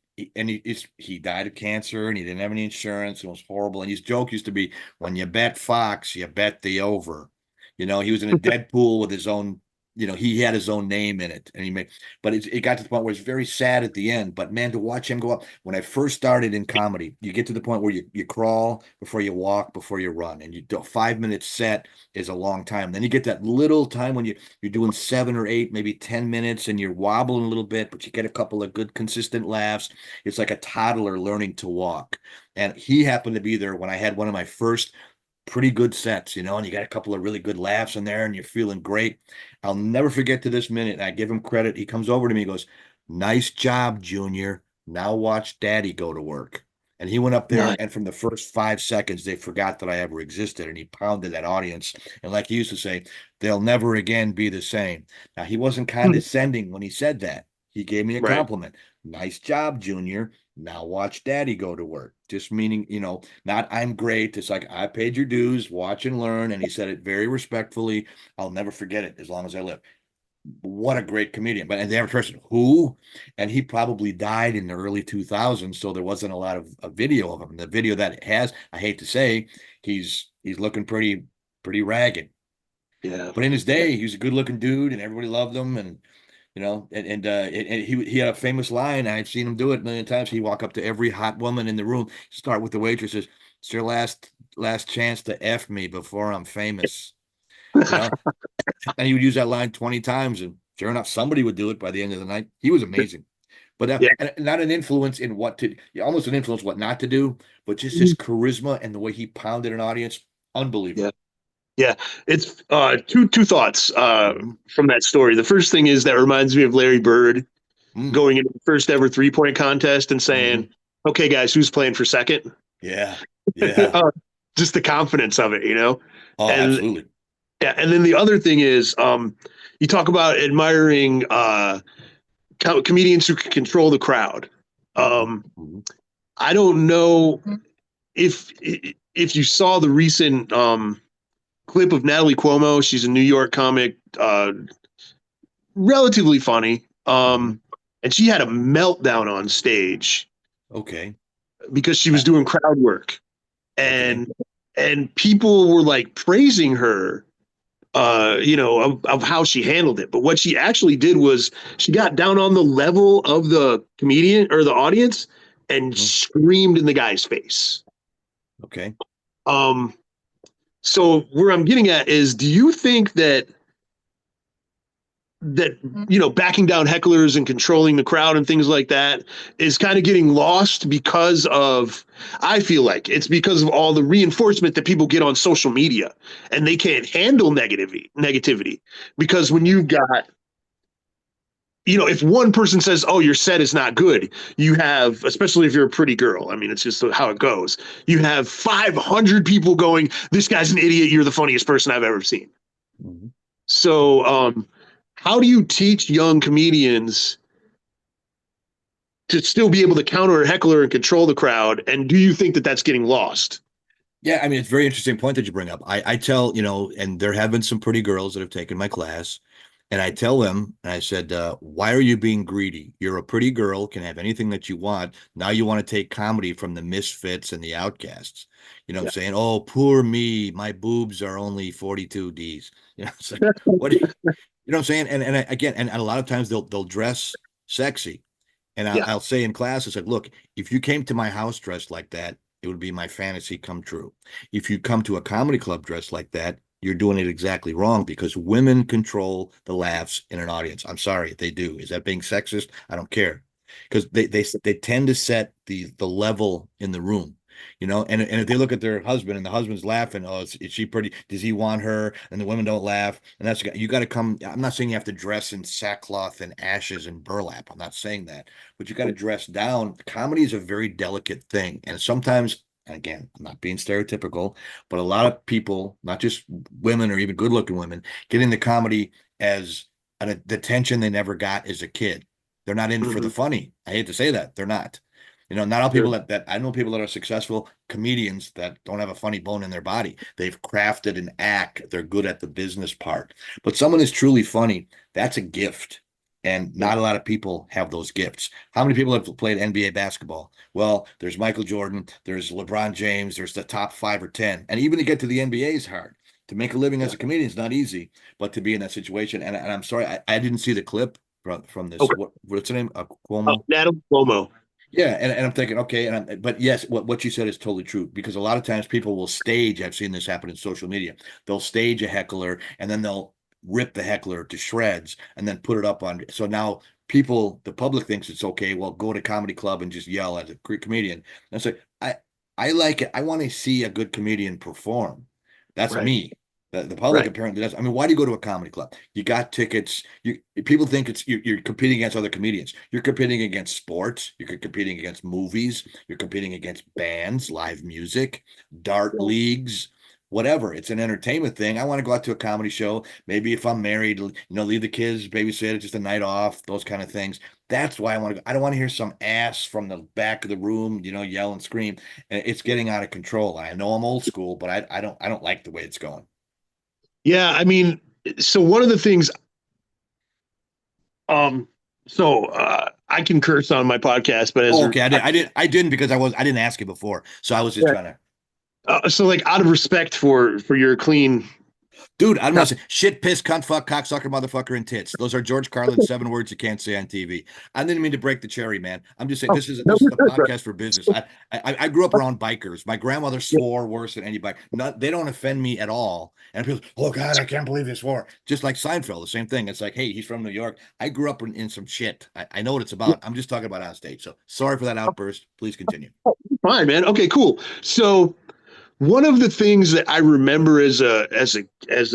[SPEAKER 2] died of cancer and he didn't have any insurance. It was horrible. And his joke used to be, when you bet Fox, you bet the over. He was in a Deadpool with his own, he had his own name in it, and but it got to the point where it's very sad at the end. But man, to watch him go up, when I first started in comedy, you get to the point where you crawl before you walk, before you run, and you do a 5 minute set is a long time. Then you get that little time when you're doing 7 or 8, maybe 10 minutes, and you're wobbling a little bit, but you get a couple of good, consistent laughs. It's like a toddler learning to walk. And he happened to be there when I had one of my first pretty good sets, and you got a couple of really good laughs in there and you're feeling great. I'll never forget to this minute. I give him credit. He comes over to me and goes, "Nice job, Junior. Now watch Daddy go to work." And he went up there,
[SPEAKER 1] Nice.
[SPEAKER 2] and from the first 5 seconds, they forgot that I ever existed. And he pounded that audience. And like he used to say, they'll never again be the same. Now, he wasn't condescending when he said that. He gave me a
[SPEAKER 1] Right.
[SPEAKER 2] compliment. "Nice job, Junior. Now watch Daddy go to work." Just meaning, not "I'm great." It's like, I paid your dues, watch and learn. And he said it very respectfully. I'll never forget it as long as I live. What a great comedian. But and the average person, who? And he probably died in the early 2000s, so there wasn't a lot of video of him. The video that it has, I hate to say, he's looking pretty ragged.
[SPEAKER 1] Yeah.
[SPEAKER 2] But in his
[SPEAKER 1] Yeah.
[SPEAKER 2] day, he was a good looking dude, and everybody loved him. And he had a famous line. I've seen him do it a million times. He'd walk up to every hot woman in the room, start with the waitresses. "It's your last chance to F me before I'm famous." You know, and he would use that line 20 times, and sure enough, somebody would do it by the end of the night. He was amazing. But
[SPEAKER 1] Yeah.
[SPEAKER 2] and not an influence in almost an influence what not to do, but just his charisma and the way he pounded an audience,
[SPEAKER 1] Yeah.
[SPEAKER 2] unbelievable.
[SPEAKER 1] Yeah. It's two thoughts
[SPEAKER 2] Mhm.
[SPEAKER 1] from that story. The first thing is that reminds me of Larry Bird.
[SPEAKER 2] Mm.
[SPEAKER 1] going into the first ever 3-point contest and saying,
[SPEAKER 2] Mhm.
[SPEAKER 1] okay, guys, who's playing for second?
[SPEAKER 2] Yeah. Yeah.
[SPEAKER 1] Just the confidence of it, you know?
[SPEAKER 2] Oh,
[SPEAKER 1] And
[SPEAKER 2] absolutely.
[SPEAKER 1] yeah, and then the other thing is, you talk about admiring comedians who can control the crowd.
[SPEAKER 2] Mhm.
[SPEAKER 1] Um,
[SPEAKER 2] Mhm.
[SPEAKER 1] I don't know if if you saw the recent clip of Natalie Cuomo. She's a New York comic, relatively funny.
[SPEAKER 2] Mhm.
[SPEAKER 1] And she had a meltdown on stage
[SPEAKER 2] Okay.
[SPEAKER 1] because she was
[SPEAKER 2] Uh,
[SPEAKER 1] doing crowd work,
[SPEAKER 2] okay.
[SPEAKER 1] and people were like praising her, of how she handled it. But what she actually did was she got down on the level of the comedian or the audience and
[SPEAKER 2] Mhm.
[SPEAKER 1] screamed in the guy's face.
[SPEAKER 2] Okay.
[SPEAKER 1] Um, so where I'm getting at is, do you think that backing down hecklers and controlling the crowd and things like that is kind of getting lost because of, I feel like it's because of all the reinforcement that people get on social media, and they can't handle negativity, because when you've got, if one person says, oh, your set is not good, you have, especially if you're a pretty girl, I mean, it's just how it goes, you have 500 people going, this guy's an idiot, you're the funniest person I've ever seen.
[SPEAKER 2] Mhm.
[SPEAKER 1] So how do you teach young comedians to still be able to counter a heckler and control the crowd? And do you think that that's getting lost?
[SPEAKER 2] Yeah, I mean, it's a very interesting point that you bring up. I tell, and there have been some pretty girls that have taken my class, and I tell them, and I said, why are you being greedy? You're a pretty girl, can have anything that you want. Now you want to take comedy from the misfits and the outcasts.
[SPEAKER 1] Yeah.
[SPEAKER 2] Saying, oh, poor me, my boobs are only 42 Ds. It's like, what, you know what I'm saying? And again, and a lot of times they'll dress sexy. And
[SPEAKER 1] Yeah.
[SPEAKER 2] I'll say in class, I said, look, if you came to my house dressed like that, it would be my fantasy come true. If you come to a comedy club dressed like that, you're doing it exactly wrong, because women control the laughs in an audience. I'm sorry, they do. Is that being sexist? I don't care, because they tend to set the level in the room. And if they look at their husband and the husband's laughing, oh, is she pretty? Does he want her? And the women don't laugh. And that's, you got to come. I'm not saying you have to dress in sackcloth and ashes and burlap. I'm not saying that, but you got to dress down. Comedy is a very delicate thing. And sometimes, and again, I'm not being stereotypical, but a lot of people, not just women or even good looking women, get into comedy as the attention they never got as a kid. They're not in for the
[SPEAKER 1] Mhm.
[SPEAKER 2] funny. I hate to say that. They're not. Not all
[SPEAKER 1] Sure.
[SPEAKER 2] people that I know people that are successful comedians that don't have a funny bone in their body. They've crafted an act. They're good at the business part. But someone is truly funny, that's a gift. And
[SPEAKER 1] Yeah.
[SPEAKER 2] not a lot of people have those gifts. How many people have played NBA basketball? Well, there's Michael Jordan, there's LeBron James, there's the top 5 or 10. And even to get to the NBA is hard. To make a living
[SPEAKER 1] Yeah.
[SPEAKER 2] as a comedian is not easy, but to be in that situation. And I'm sorry, I didn't see the clip from this.
[SPEAKER 1] Okay.
[SPEAKER 2] What's the name? Cuomo?
[SPEAKER 1] Natalie Cuomo.
[SPEAKER 2] Yeah, and I'm thinking, okay, but yes, what you said is totally true, because a lot of times people will stage, I've seen this happen in social media. They'll stage a heckler and then they'll rip the heckler to shreds and then put it up on. So now the public thinks it's okay. Well, go to comedy club and just yell at a comedian. And so I like it. I want to see a good comedian perform. That's
[SPEAKER 1] Right.
[SPEAKER 2] me. The public
[SPEAKER 1] Right.
[SPEAKER 2] apparently does. I mean, why do you go to a comedy club? You got tickets. People think you're competing against other comedians. You're competing against sports. You're competing against movies. You're competing against bands, live music, dart leagues, whatever. It's an entertainment thing. I want to go out to a comedy show. Maybe if I'm married, leave the kids, babysit it, just a night off, those kind of things. That's why I want to go. I don't want to hear some ass from the back of the room, yell and scream. It's getting out of control. I know I'm old school, but I don't like the way it's going.
[SPEAKER 1] Yeah. I mean, so one of the things, um, I can curse on my podcast, but
[SPEAKER 2] Oh, okay. I didn't because I didn't ask you before. So I was just trying to.
[SPEAKER 1] so like out of respect for your clean.
[SPEAKER 2] Dude, I'm not saying shit, piss, cunt, fuck, cocksucker, motherfucker, and tits. Those are George Carlin's 7 words you can't say on TV. I didn't mean to break the cherry, man. I'm just saying
[SPEAKER 1] Oh,
[SPEAKER 2] this is
[SPEAKER 1] no,
[SPEAKER 2] this is a
[SPEAKER 1] you're good,
[SPEAKER 2] podcast for business. I grew up around bikers. My grandmother swore worse than anybody. Not They don't offend me at all. And people, oh God, I can't believe he swore. Just like Seinfeld, the same thing. It's like, hey, he's from New York. I grew up in some shit. I know what it's
[SPEAKER 1] yeah.
[SPEAKER 2] about. I'm just talking about on stage. So sorry for that outburst. Please continue.
[SPEAKER 1] Fine, man. Okay, cool. So one of the things that I remember as a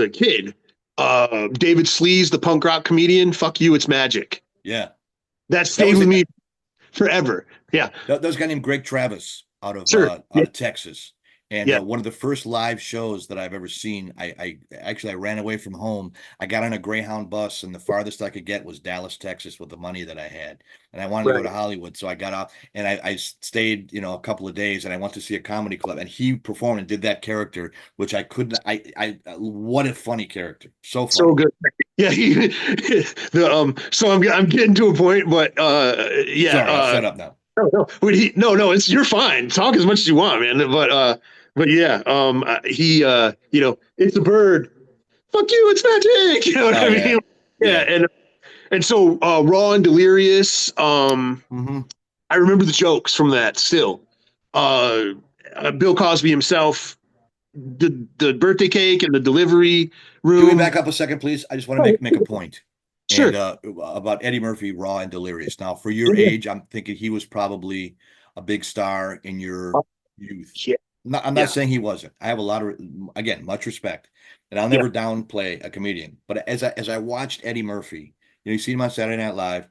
[SPEAKER 1] kid, David Sleaze, the punk rock comedian, "Fuck You, It's Magic."
[SPEAKER 2] Yeah.
[SPEAKER 1] that
[SPEAKER 2] That
[SPEAKER 1] stayed
[SPEAKER 2] was
[SPEAKER 1] with
[SPEAKER 2] it.
[SPEAKER 1] me forever. Yeah,
[SPEAKER 2] There was a guy named Greg Travis
[SPEAKER 1] sure.
[SPEAKER 2] out
[SPEAKER 1] Yeah,
[SPEAKER 2] of Texas, and
[SPEAKER 1] yeah,
[SPEAKER 2] one of the first live shows that I've ever seen. I ran away from home. I got on a Greyhound bus, and the farthest I could get was Dallas, Texas, with the money that I had, and I wanted to go
[SPEAKER 1] right.
[SPEAKER 2] to Hollywood. So I got off, and I stayed, a couple of days, and I went to see a comedy club, and he performed and did that character, which I couldn't. What a funny character, so
[SPEAKER 1] So
[SPEAKER 2] funny.
[SPEAKER 1] good. Yeah, so I'm getting to a point, but yeah,
[SPEAKER 2] Sorry, I'll shut up now.
[SPEAKER 1] no, it's you're fine. Talk as much as you want, man. But yeah, it's a bird. Fuck you, it's magic. You know what
[SPEAKER 2] Oh
[SPEAKER 1] I
[SPEAKER 2] yeah,
[SPEAKER 1] mean? Yeah,
[SPEAKER 2] yeah.
[SPEAKER 1] and so Raw and Delirious.
[SPEAKER 2] Hmm.
[SPEAKER 1] I remember the jokes from that still. Uh, Bill Cosby himself, the birthday cake and the delivery
[SPEAKER 2] Can we
[SPEAKER 1] room.
[SPEAKER 2] back up a second, please? I just want to
[SPEAKER 1] Oh,
[SPEAKER 2] make a point. And
[SPEAKER 1] sure.
[SPEAKER 2] about Eddie Murphy, Raw and Delirious. Now, for your age, I'm thinking he was probably a big star in your youth.
[SPEAKER 1] Yeah,
[SPEAKER 2] I'm not
[SPEAKER 1] yeah,
[SPEAKER 2] saying he wasn't. I have a lot of, again, much respect, and I'll
[SPEAKER 1] yeah,
[SPEAKER 2] never downplay a comedian. But as I watched Eddie Murphy, you see him on Saturday Night Live,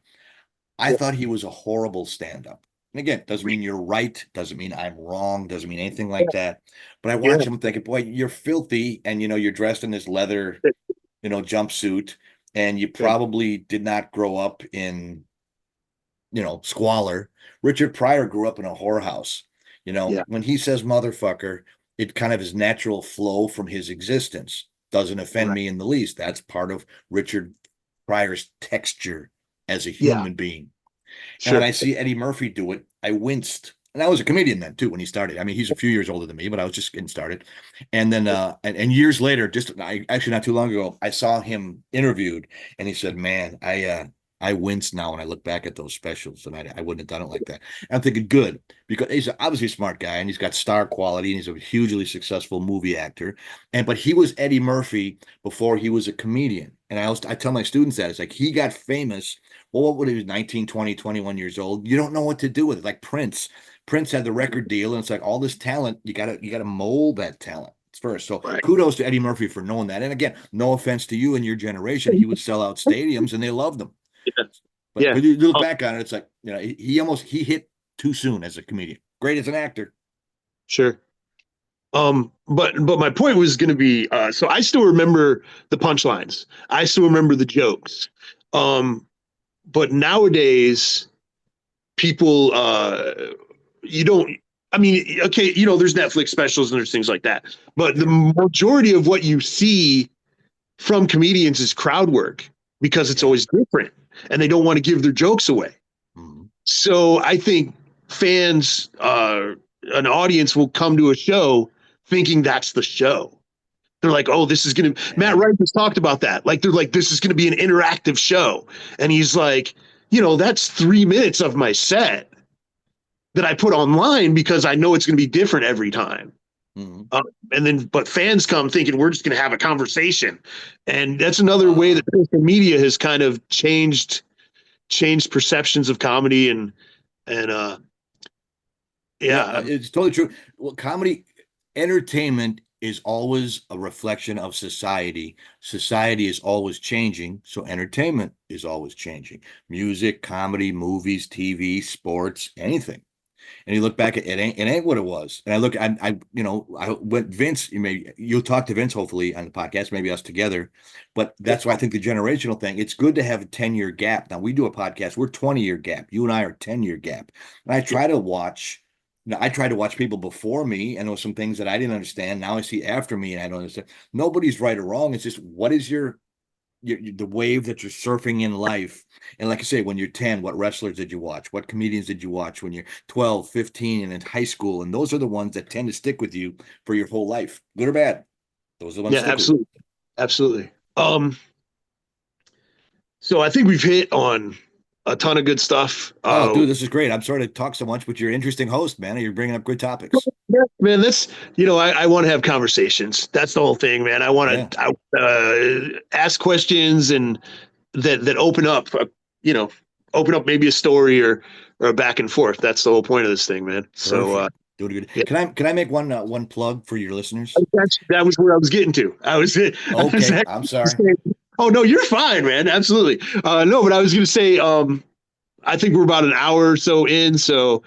[SPEAKER 2] I
[SPEAKER 1] yeah,
[SPEAKER 2] thought he was a horrible stand-up. And again, doesn't mean you're right, doesn't mean I'm wrong, doesn't mean anything like that. But I
[SPEAKER 1] yeah,
[SPEAKER 2] watch him thinking, boy, you're filthy, and you're dressed in this leather, jumpsuit, and you
[SPEAKER 1] yeah,
[SPEAKER 2] probably did not grow up in, squalor. Richard Pryor grew up in a whorehouse.
[SPEAKER 1] yeah,
[SPEAKER 2] When he says motherfucker, it kind of is natural flow from his existence. Doesn't offend
[SPEAKER 1] right.
[SPEAKER 2] me in the least. That's part of Richard Pryor's texture as a
[SPEAKER 1] Yeah,
[SPEAKER 2] human being. And when
[SPEAKER 1] sure.
[SPEAKER 2] I see Eddie Murphy do it, I winced. And I was a comedian then too when he started. I mean, he's a few years older than me, but I was just getting started. And then and years later, actually not too long ago, I saw him interviewed, and he said, "Man, I wince now when I look back at those specials, and I wouldn't have done it like that." And I'm thinking, good, because he's obviously a smart guy, and he's got star quality, and he's a hugely successful movie actor. But he was Eddie Murphy before he was a comedian. And I tell my students that it's like he got famous. Well, what would he was 19, 20, 21 years old? You don't know what to do with it. Like Prince. Prince had the record deal, and it's like all this talent, you gotta mold that talent first. So
[SPEAKER 1] Right.
[SPEAKER 2] kudos to Eddie Murphy for knowing that. And again, no offense to you and your generation, he would sell out stadiums and they loved him.
[SPEAKER 1] Yeah.
[SPEAKER 2] But
[SPEAKER 1] Yeah.
[SPEAKER 2] you look back on it, it's like, he hit too soon as a comedian. Great as an actor.
[SPEAKER 1] Sure. But my point was going to be, so I still remember the punchlines. I still remember the jokes. Um, but nowadays, people, you don't. I mean, okay, there's Netflix specials and there's things like that. But the
[SPEAKER 2] Sure.
[SPEAKER 1] majority of what you see from comedians is crowd work because it's
[SPEAKER 2] Yeah.
[SPEAKER 1] always different, and they don't want to give their jokes away.
[SPEAKER 2] Mhm.
[SPEAKER 1] So I think fans, an audience will come to a show thinking that's the show. They're like, oh, this is going to, Matt
[SPEAKER 2] Yeah.
[SPEAKER 1] Rife has talked about that. Like, they're like, this is going to be an interactive show. And he's like, that's 3 minutes of my set that I put online because I know it's going to be different every time.
[SPEAKER 2] Mhm.
[SPEAKER 1] But fans come thinking we're just going to have a conversation. And that's another way
[SPEAKER 2] Uh,
[SPEAKER 1] that social media has kind of changed perceptions of comedy and
[SPEAKER 2] yeah,
[SPEAKER 1] yeah,
[SPEAKER 2] it's totally true. Well, comedy entertainment is always a reflection of society. Society is always changing, so entertainment is always changing. Music, comedy, movies, TV, sports, anything. And you look back at it ain't what it was. And I went Vince, you'll talk to Vince hopefully on the podcast, maybe us together. But that's why I think the generational thing, it's good to have a 10-year gap. Now we do a podcast, we're 20-year gap. You and I are 10-year gap. And I tried to watch people before me, and there was some things that I didn't understand. Now I see after me and I don't understand. Nobody's right or wrong. It's just what is the wave that you're surfing in life. And like I say, when you're 10, what wrestlers did you watch? What comedians did you watch when you're 12, 15, and in high school? And those are the ones that tend to stick with you for your whole life, good or bad. Those are the ones
[SPEAKER 1] yeah,
[SPEAKER 2] that stick with you.
[SPEAKER 1] absolutely. So I think we've hit on a ton of good stuff.
[SPEAKER 2] Oh, dude, this is great. I'm sorry to talk so much, but you're an interesting host, man. You're bringing up good topics.
[SPEAKER 1] Yeah, man, that's I want to have conversations. That's the whole thing, man. I
[SPEAKER 2] Yeah.
[SPEAKER 1] want to ask questions and that open up, open up maybe a story or a back and forth. That's the whole point of this thing, man. So
[SPEAKER 2] Perfect. Doing good.
[SPEAKER 1] yeah,
[SPEAKER 2] Can I make one plug for your listeners?
[SPEAKER 1] that was where I was getting to. I was
[SPEAKER 2] Okay. I'm sorry.
[SPEAKER 1] saying, oh no, you're fine, man. Absolutely. No, but I was going to say, I think we're about an hour or so in, so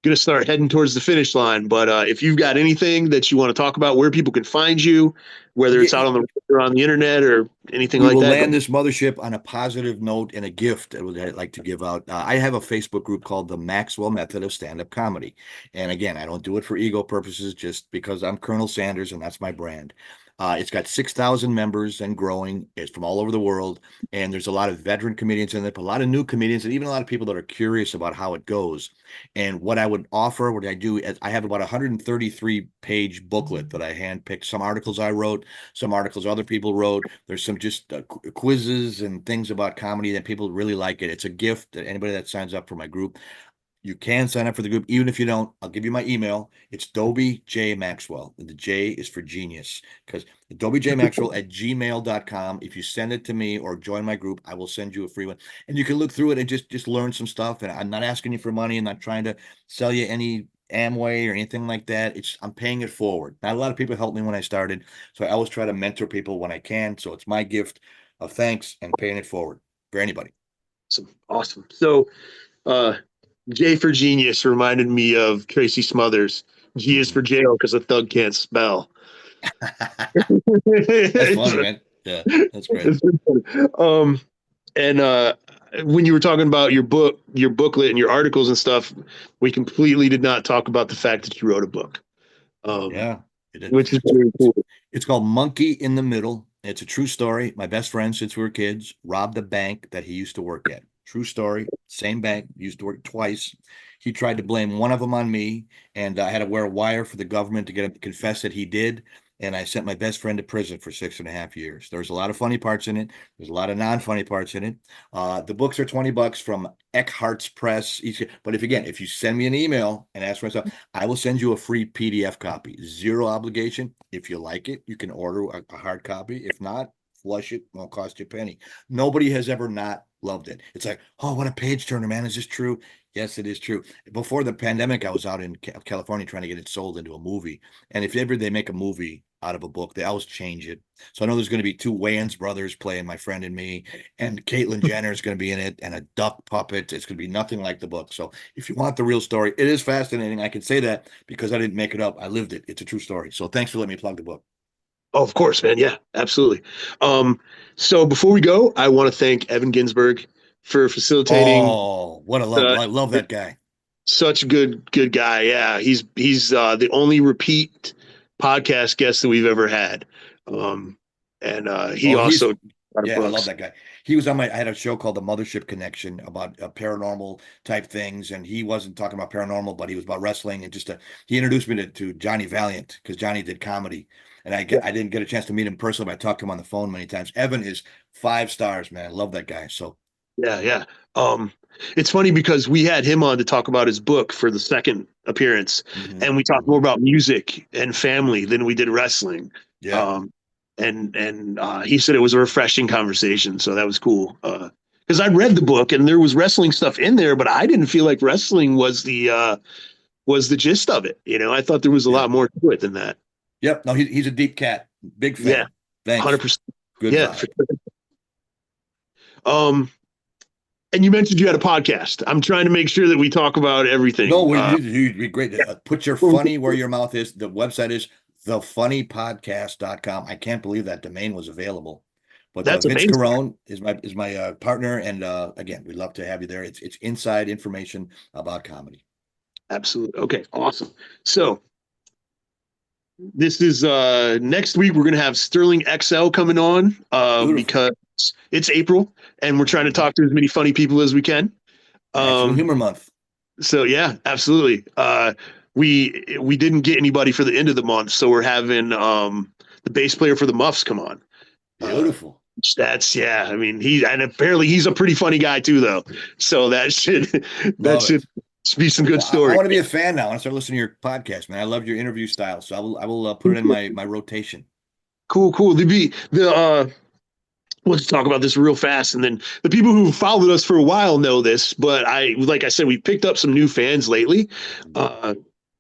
[SPEAKER 1] going to start heading towards the finish line. But if you've got anything that you want to talk about, where people can find you, whether it's
[SPEAKER 2] Yeah,
[SPEAKER 1] out on the or on the internet or anything
[SPEAKER 2] we
[SPEAKER 1] like
[SPEAKER 2] will
[SPEAKER 1] that.
[SPEAKER 2] land this mothership on a positive note and a gift that I'd like to give out. I have a Facebook group called the Maxwell Method of Stand-Up Comedy. And again, I don't do it for ego purposes, just because I'm Colonel Sanders and that's my brand. It's got 6,000 members and growing. It's from all over the world. And there's a lot of veteran comedians in it, but a lot of new comedians, and even a lot of people that are curious about how it goes. And what I would offer, what I do is I have about a 133-page booklet that I handpicked. Some articles I wrote, some articles other people wrote. There's some just quizzes and things about comedy that people really like it. It's a gift that anybody that signs up for my group. You can sign up for the group. Even if you don't, I'll give you my email. It's Dobie J Maxwell. And the J is for genius, because Dobie J Maxwell at gmail.com. If you send it to me or join my group, I will send you a free one. And you can look through it and just learn some stuff. And I'm not asking you for money. I'm not trying to sell you any Amway or anything like that. I'm paying it forward. Not a lot of people helped me when I started. So I always try to mentor people when I can. So it's my gift of thanks and paying it forward for anybody.
[SPEAKER 1] Awesome. So, uh, J for genius reminded me of Tracy Smothers. G is for jail because a thug can't spell.
[SPEAKER 2] That's funny, man. Yeah, that's great.
[SPEAKER 1] Um, and when you were talking about your booklet and your articles and stuff, we completely did not talk about the fact that you wrote a book.
[SPEAKER 2] Yeah, it is.
[SPEAKER 1] Which is very cool.
[SPEAKER 2] It's called Monkey in the Middle. It's a true story. My best friend, since we were kids, robbed a bank that he used to work at. True story. Same bank, used to work twice. He tried to blame one of them on me, and I had to wear a wire for the government to get him to confess that he did. And I sent my best friend to prison for 6.5 years. There's a lot of funny parts in it. There's a lot of non-funny parts in it. The books are $20 from Eckhart's Press. But if you send me an email and ask for myself, I will send you a free PDF copy. Zero obligation. If you like it, you can order a hard copy. If not, flush it. Won't cost you a penny. Nobody has ever not loved it. It's like, oh, what a page turner, man. Is this true? Yes, it is true. Before the pandemic, I was out in California trying to get it sold into a movie. And if ever they make a movie out of a book, they always change it. So I know there's going to be two Wayans brothers playing my friend and me, and Caitlyn Jenner is going to be in it, and a duck puppet. It's going to be nothing like the book. So if you want the real story, it is fascinating. I can say that because I didn't make it up. I lived it. It's a true story. So thanks for letting me plug the book.
[SPEAKER 1] Oh, of course, man. Yeah, absolutely. So before we go, I want to thank Evan Ginsberg for facilitating.
[SPEAKER 2] Oh, what a love. I love that guy.
[SPEAKER 1] Such a good guy. Yeah, he's the only repeat podcast guest that we've ever had. He also
[SPEAKER 2] I love that guy. He was on I had a show called The Mothership Connection about paranormal type things, and he wasn't talking about paranormal, but he was about wrestling, and he introduced me to Johnny Valiant, because Johnny did comedy, and I didn't get a chance to meet him personally, but I talked to him on the phone many times. Evan is 5 stars, man. I love that guy. So
[SPEAKER 1] yeah. It's funny because we had him on to talk about his book for the second appearance, and we talked more about music and family than we did wrestling.
[SPEAKER 2] Yeah.
[SPEAKER 1] And he said it was a refreshing conversation, so that was cool. Because I read the book and there was wrestling stuff in there, but I didn't feel like wrestling was the gist of it. I thought there was a lot more to it than that.
[SPEAKER 2] Yep. No, he's a deep cat. Big fan.
[SPEAKER 1] Yeah.
[SPEAKER 2] Thanks.
[SPEAKER 1] 100%.
[SPEAKER 2] Good.
[SPEAKER 1] Yeah. And you mentioned you had a podcast. I'm trying to make sure that we talk about everything.
[SPEAKER 2] No, you'd be great. Put your funny where your mouth is. The website is thefunnypodcast.com. I can't believe that domain was available. But
[SPEAKER 1] that's
[SPEAKER 2] Vince
[SPEAKER 1] amazing.
[SPEAKER 2] Carone is my partner, and again, we'd love to have you there. It's inside information about comedy.
[SPEAKER 1] Absolutely. Okay, awesome. So this is next week we're going to have Sterling XL coming on because it's April and we're trying to talk to as many funny people as we can.
[SPEAKER 2] National Humor Month.
[SPEAKER 1] So yeah, absolutely. We didn't get anybody for the end of the month, so we're having the bass player for the Muffs come on.
[SPEAKER 2] Beautiful.
[SPEAKER 1] I mean, apparently he's a pretty funny guy too, though. So that should be some good story.
[SPEAKER 2] I want to be a fan now. I want to start listening to your podcast, man. I love your interview style, so I will put it in my rotation.
[SPEAKER 1] Cool. Let's talk about this real fast, and then the people who followed us for a while know this, but like I said, we picked up some new fans lately.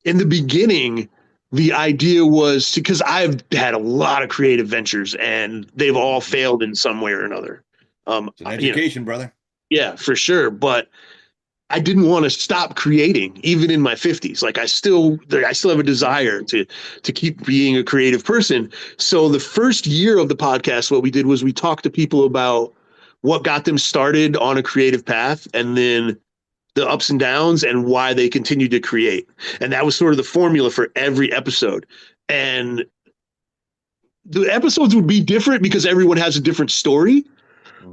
[SPEAKER 1] In the beginning, the idea was because I've had a lot of creative ventures, and they've all failed in some way or another.
[SPEAKER 2] It's an education, brother.
[SPEAKER 1] Yeah, for sure. But I didn't want to stop creating even in my 50s. Like I still have a desire to keep being a creative person. So the first year of the podcast, what we did was we talked to people about what got them started on a creative path, and then the ups and downs and why they continued to create. And that was sort of the formula for every episode. And the episodes would be different because everyone has a different story.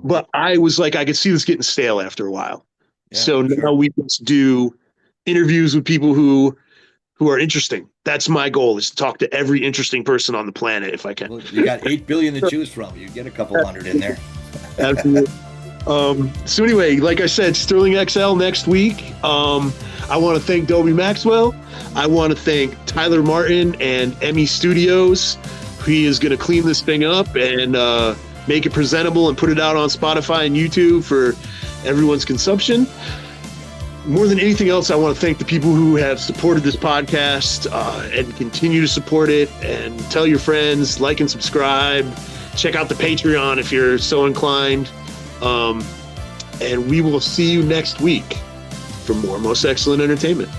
[SPEAKER 1] But I was like, I could see this getting stale after a while. Yeah, so now we just do interviews with people who are interesting. That's my goal, is to talk to every interesting person on the planet if I can.
[SPEAKER 2] Well, you got 8 billion to choose from. You get a couple hundred in there.
[SPEAKER 1] Absolutely. So anyway, like I said, Sterling XL next week. I want to thank Dobie Maxwell. I want to thank Tyler Martin and Emmy Studios. He is going to clean this thing up and make it presentable and put it out on Spotify and YouTube for everyone's consumption. More than anything else, I want to thank the people who have supported this podcast and continue to support it. And tell your friends, like and subscribe. Check out the Patreon if you're so inclined. And we will see you next week for more Most Excellent Entertainment.